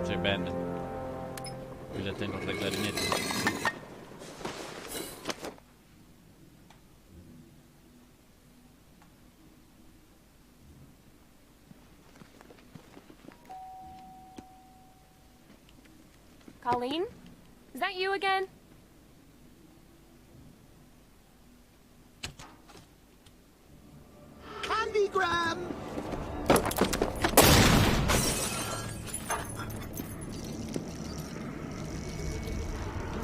Speaker 1: Se ven. Yo ya tengo re clarinete.
Speaker 17: Colleen? Is that you again?
Speaker 19: Candygram!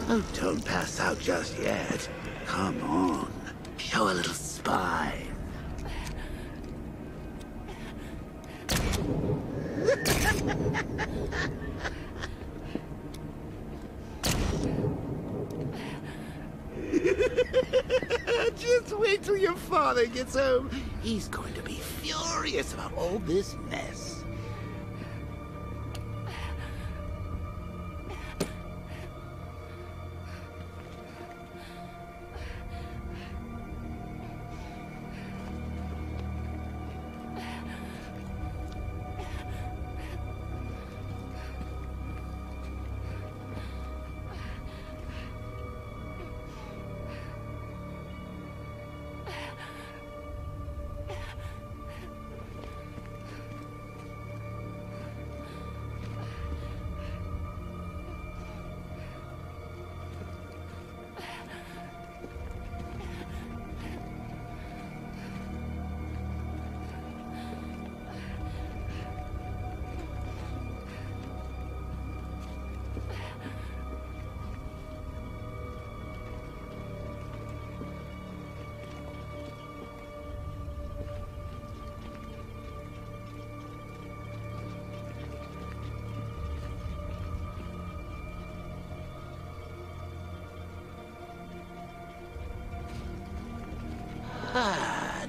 Speaker 19: Oh, don't pass out just yet. Come on. Show a little spine. Just wait till your father gets home. He's going to be furious about all this mess.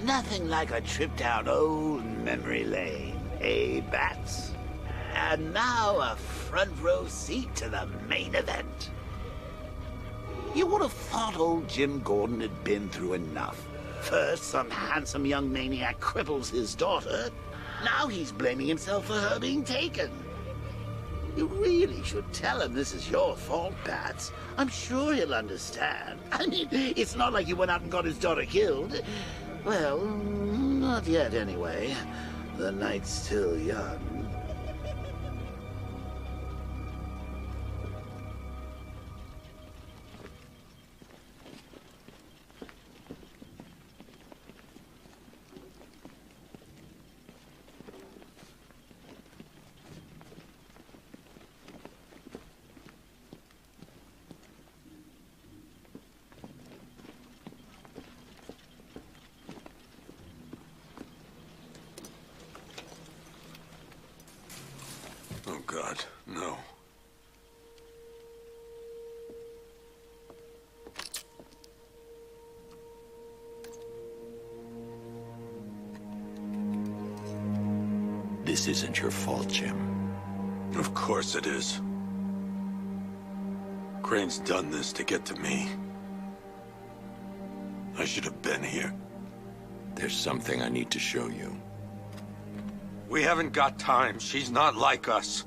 Speaker 19: Nothing like a trip down old memory lane, eh, Bats? And now a front row seat to the main event. You would have thought old Jim Gordon had been through enough. First, some handsome young maniac cripples his daughter. Now he's blaming himself for her being taken. You really should tell him this is your fault, Bats. I'm sure he'll understand. I mean, it's not like you went out and got his daughter killed. Well, not yet anyway. The night's still young.
Speaker 8: Oh, God, no.
Speaker 3: This isn't your fault, Jim.
Speaker 8: Of course it is. Crane's done this to get to me. I should have been here.
Speaker 3: There's something I need to show you.
Speaker 13: We haven't got time. She's not like us.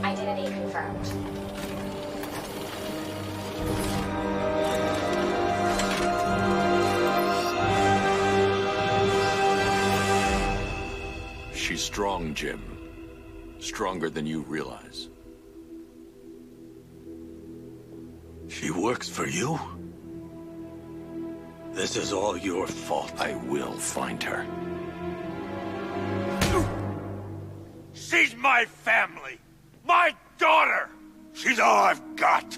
Speaker 18: Identity confirmed.
Speaker 3: She's strong, Jim. Stronger than you realize.
Speaker 8: She works for you? This is all your fault.
Speaker 3: I will find her.
Speaker 8: She's my family! My daughter! She's all I've got!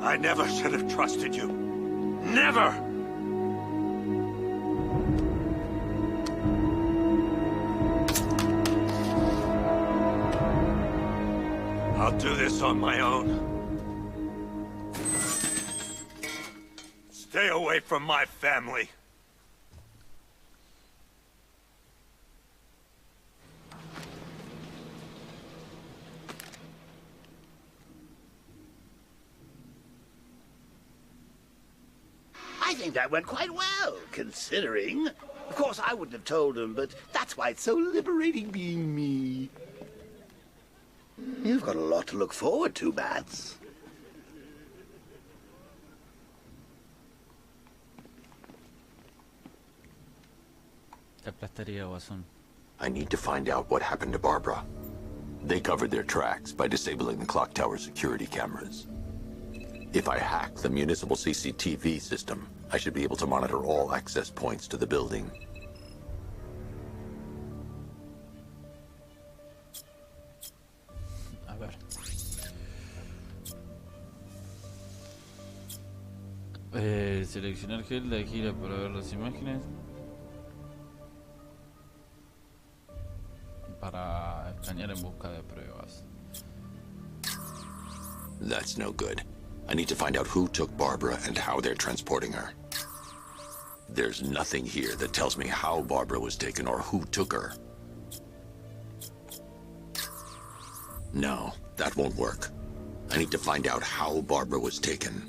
Speaker 8: I never should have trusted you. Never! I'll do this on my own. Stay away from my family.
Speaker 19: I think that went quite well, considering. Of course, I wouldn't have told him, but that's why it's so liberating being me. You've got a lot to look forward to, Bats.
Speaker 1: Te aplastaría, Guasón.
Speaker 3: I need to find out what happened to Barbara. They covered their tracks by disabling the clock tower security cameras. If I hack the municipal CCTV system, I should be able to monitor all access points to the building.
Speaker 1: A ver. Seleccionar gel de gira para ver las imágenes. Para escanear en busca de pruebas.
Speaker 3: That's no good. I need to find out who took Barbara and how they're transporting her. There's nothing here that tells me how Barbara was taken or who took her. No, that won't work. I need to find out how Barbara was taken.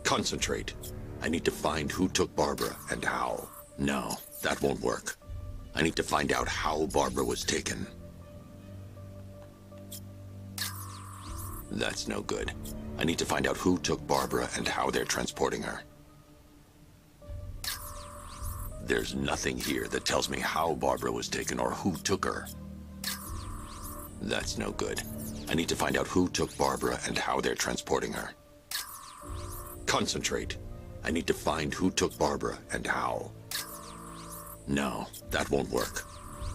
Speaker 3: Concentrate. I need to find who took Barbara and how. No, that won't work. I need to find out how Barbara was taken. That's no good. I need to find out who took Barbara and how they're transporting her. There's nothing here that tells me how Barbara was taken or who took her. That's no good. I need to find out who took Barbara and how they're transporting her. Concentrate. I need to find who took Barbara and how. No, that won't work.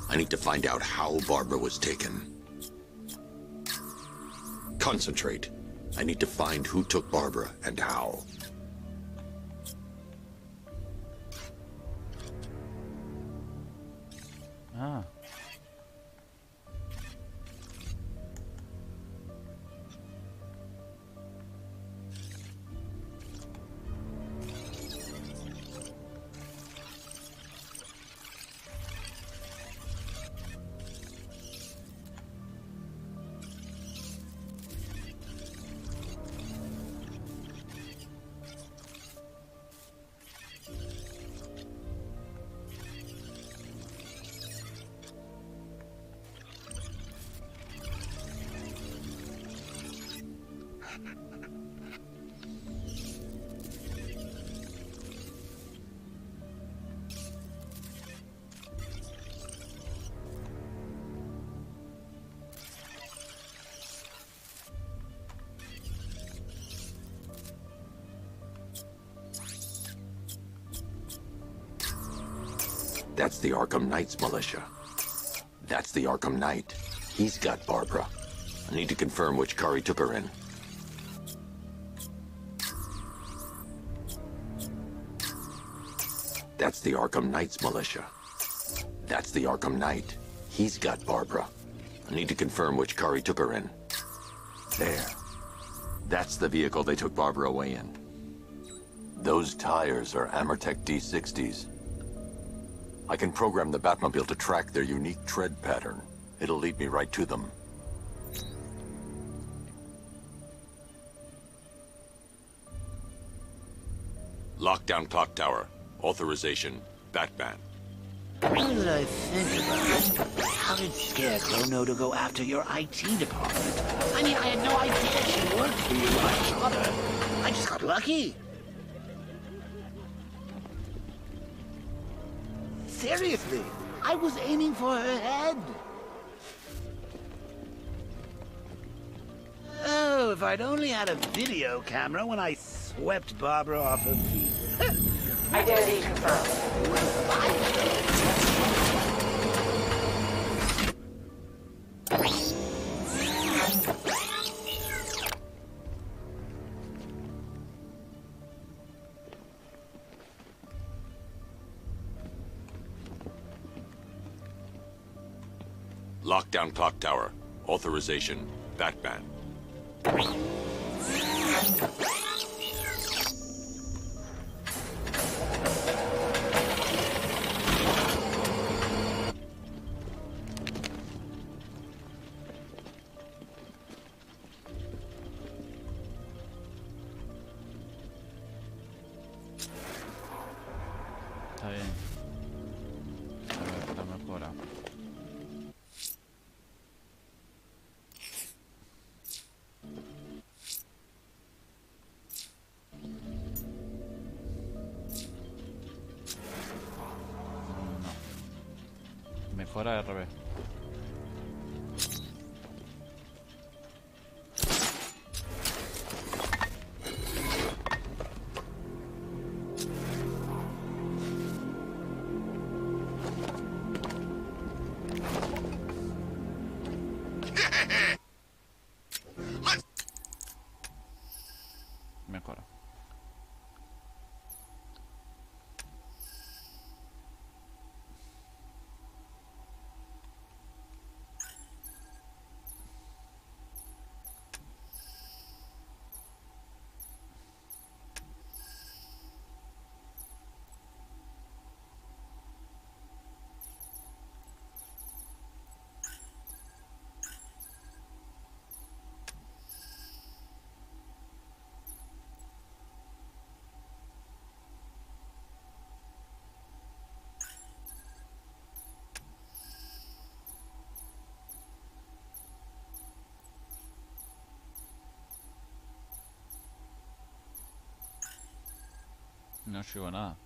Speaker 3: I need to find out how Barbara was taken. Concentrate. I need to find who took Barbara and how.
Speaker 1: Ah.
Speaker 3: That's the Arkham Knight's militia. That's the Arkham Knight. He's got Barbara. I need to confirm which car he took her in. That's the Arkham Knight's militia. That's the Arkham Knight. He's got Barbara. I need to confirm which car he took her in. There. That's the vehicle they took Barbara away in. Those tires are Amertech D60s. I can program the Batmobile to track their unique tread pattern. It'll lead me right to them.
Speaker 12: Lockdown clock tower. Authorization, Batman.
Speaker 19: What did I think about it? How did Scarecrow know to go after your IT department? I mean, I had no idea she worked for you when I shot her. I just got lucky. Seriously, I was aiming for her head. Oh, if I'd only had a video camera when I swept Barbara off her feet.
Speaker 15: Identity confirmed.
Speaker 12: Lockdown clock tower. Authorization, Batman.
Speaker 1: Está bien. A ver, la mejora. No. Mejora RB. Mejora. No llegó nada.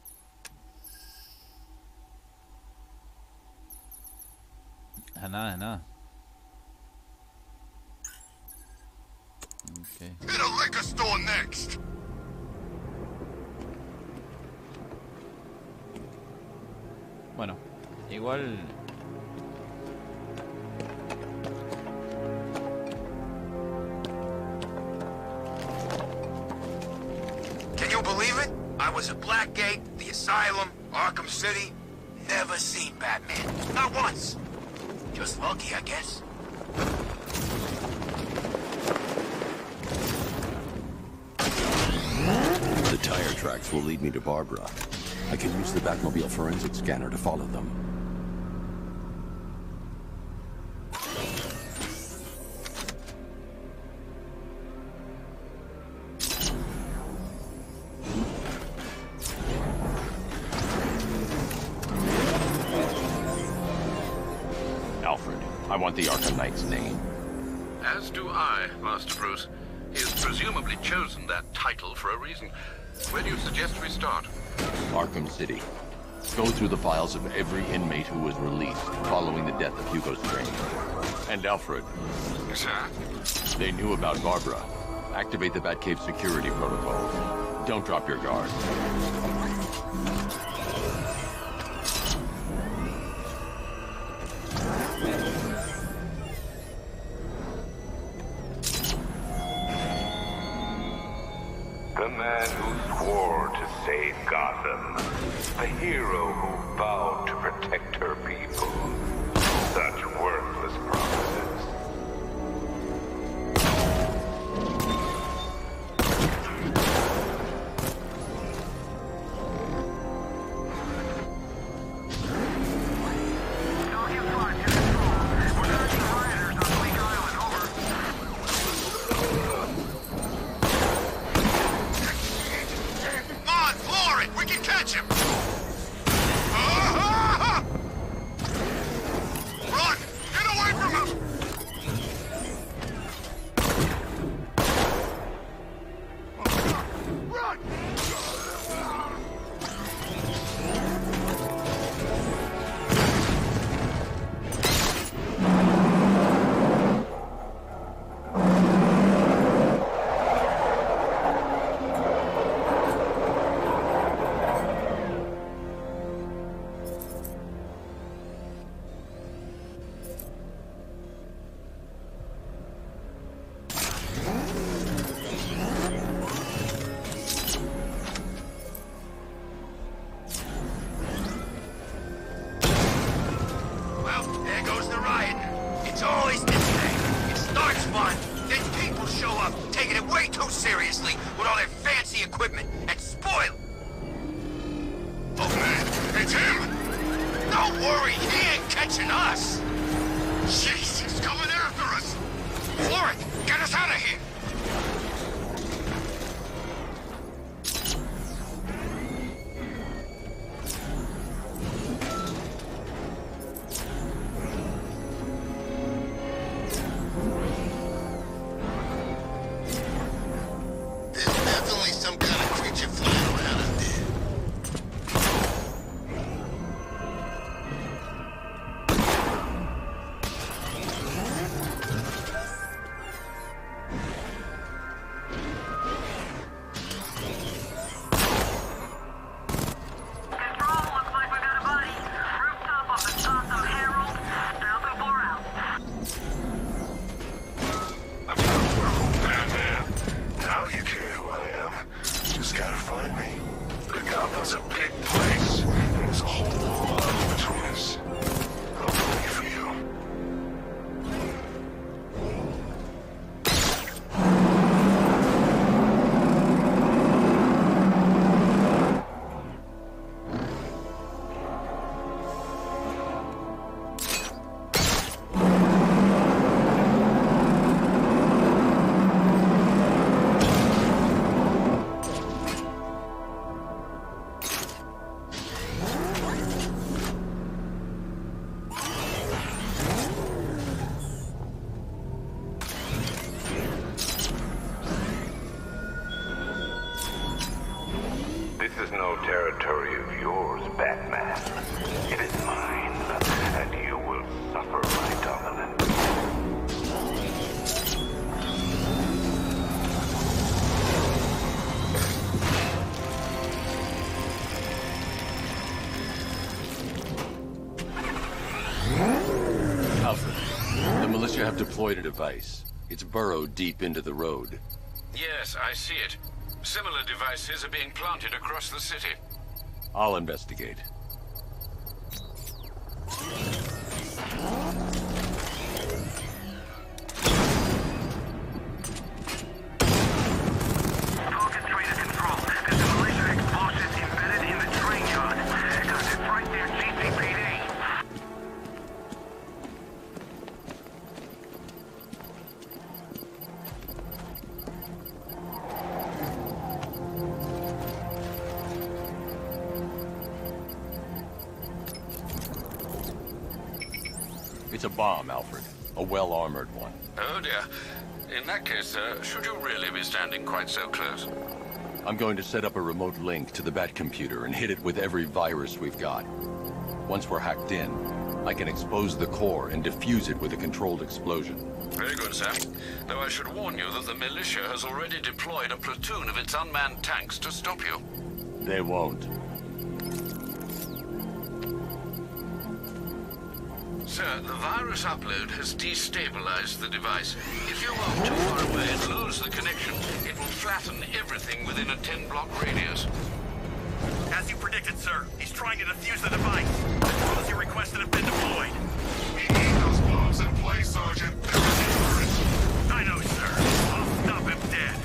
Speaker 1: A nada, nada. Okay.
Speaker 7: Hit a liquor store next.
Speaker 1: Bueno, igual.
Speaker 6: Can you believe it? I was at Blackgate, the Asylum, Arkham City,
Speaker 5: never seen Batman. Not once. Just lucky, I guess.
Speaker 16: The tire tracks will lead me to Barbara. I can use the Batmobile forensic scanner to follow them.
Speaker 12: Alfred, I want the Arkham Knight's name.
Speaker 10: As do I, Master Bruce. He has presumably chosen that title for a reason. Where do you suggest we start?
Speaker 12: Arkham City. Go through the files of every inmate who was released following the death of Hugo Strange. And Alfred.
Speaker 10: Sir?
Speaker 12: They knew about Barbara. Activate the Batcave security protocols. Don't drop your guard.
Speaker 14: The man who swore to save Gotham. The hero who vowed to protect her people. Such worthless promises.
Speaker 12: Have deployed a device. It's burrowed deep into the road.
Speaker 10: Yes, I see it. Similar devices are being planted across the city.
Speaker 12: I'll investigate. It's a bomb, Alfred. A well-armored one.
Speaker 10: Oh dear. In that case, sir, should you really be standing quite so close?
Speaker 12: I'm going to set up a remote link to the Bat computer and hit it with every virus we've got. Once we're hacked in, I can expose the core and defuse it with a controlled explosion.
Speaker 10: Very good, sir. Though I should warn you that the militia has already deployed a platoon of its unmanned tanks to stop you.
Speaker 12: They won't.
Speaker 10: Sir, the virus upload has destabilized the device. If you move too far away and lose the connection, it will flatten everything within a 10-block radius.
Speaker 7: As you predicted, sir, he's trying to defuse the device. The drones you requested have been deployed. We need those bombs in place, Sergeant. I know, sir. I'll stop him dead.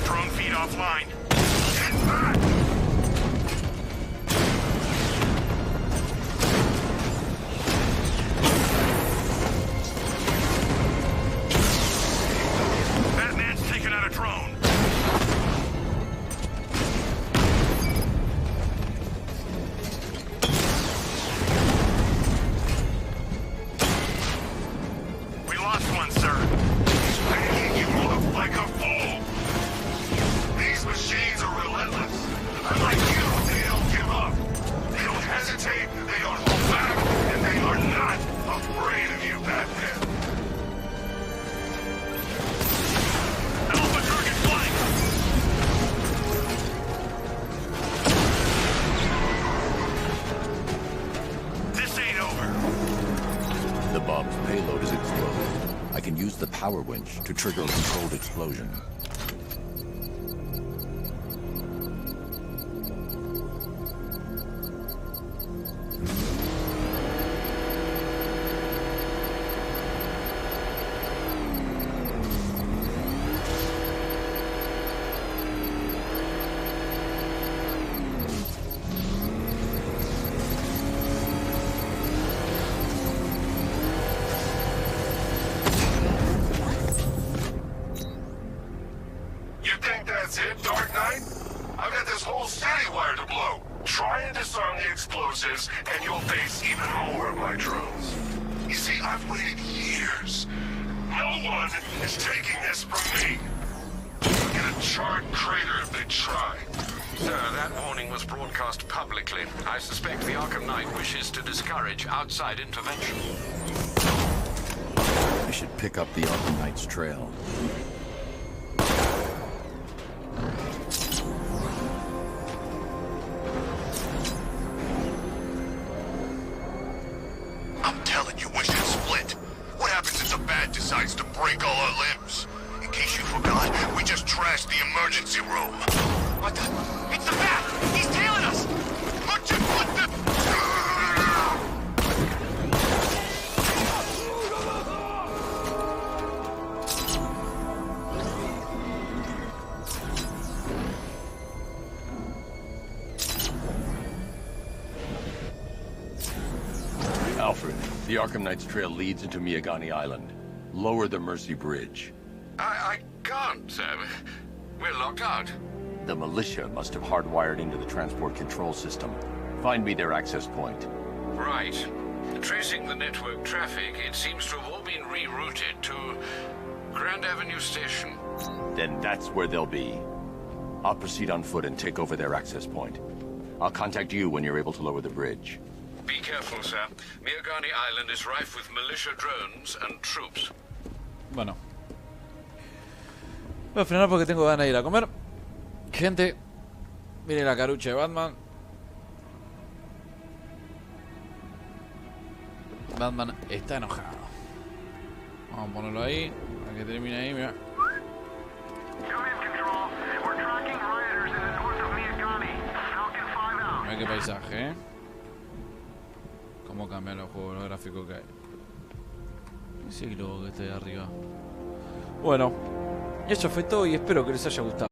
Speaker 7: Drone feed offline. Get back! Batman's taken out a drone. We lost one, sir. He's making you look like a fool. These machines are relentless. Unlike you, they don't give up. They don't hesitate, they don't hold back, and they are not afraid of you, Batman. Alpha target flank! This ain't over.
Speaker 12: The bomb's payload is exploded. I can use the power winch to trigger a controlled explosion.
Speaker 7: You think that's it, Dark Knight? I've got this whole city wired to blow. Try and disarm the explosives, and you'll face even more of my drones. You see, I've waited years. No one is taking this from me. They'll get a charred crater if they try.
Speaker 10: Sir, that warning was broadcast publicly. I suspect the Arkham Knight wishes to discourage outside intervention.
Speaker 16: I should pick up the Arkham Knight's trail.
Speaker 6: I'm telling you, we should split. What happens if the Bat decides to break all our limbs? In case you forgot, we just trashed the emergency room. What the? It's the Bat! He's tailing us! What the?
Speaker 12: Alfred, the Arkham Knight's trail leads into Miagani Island. Lower the Mercy Bridge.
Speaker 10: I can't, sir. We're locked out.
Speaker 12: The militia must have hardwired into the transport control system. Find me their access point.
Speaker 10: Right. Tracing the network traffic, it seems to have all been rerouted to Grand Avenue Station.
Speaker 12: Then that's where they'll be. I'll proceed on foot and take over their access point. I'll contact you when you're able to lower the bridge.
Speaker 10: Be careful, sir. Miagani Island is rife with militia drones and troops.
Speaker 1: Bueno. Voy a frenar porque tengo ganas de ir a comer. Gente, mire la carucha de Batman. Batman está enojado. Vamos a ponerlo ahí, para que termine ahí, mira. Mirá qué paisaje, ¿eh? Cómo cambian los juegos, los gráficos que hay. Ese globo que está ahí arriba. Bueno, eso fue todo y espero que les haya gustado.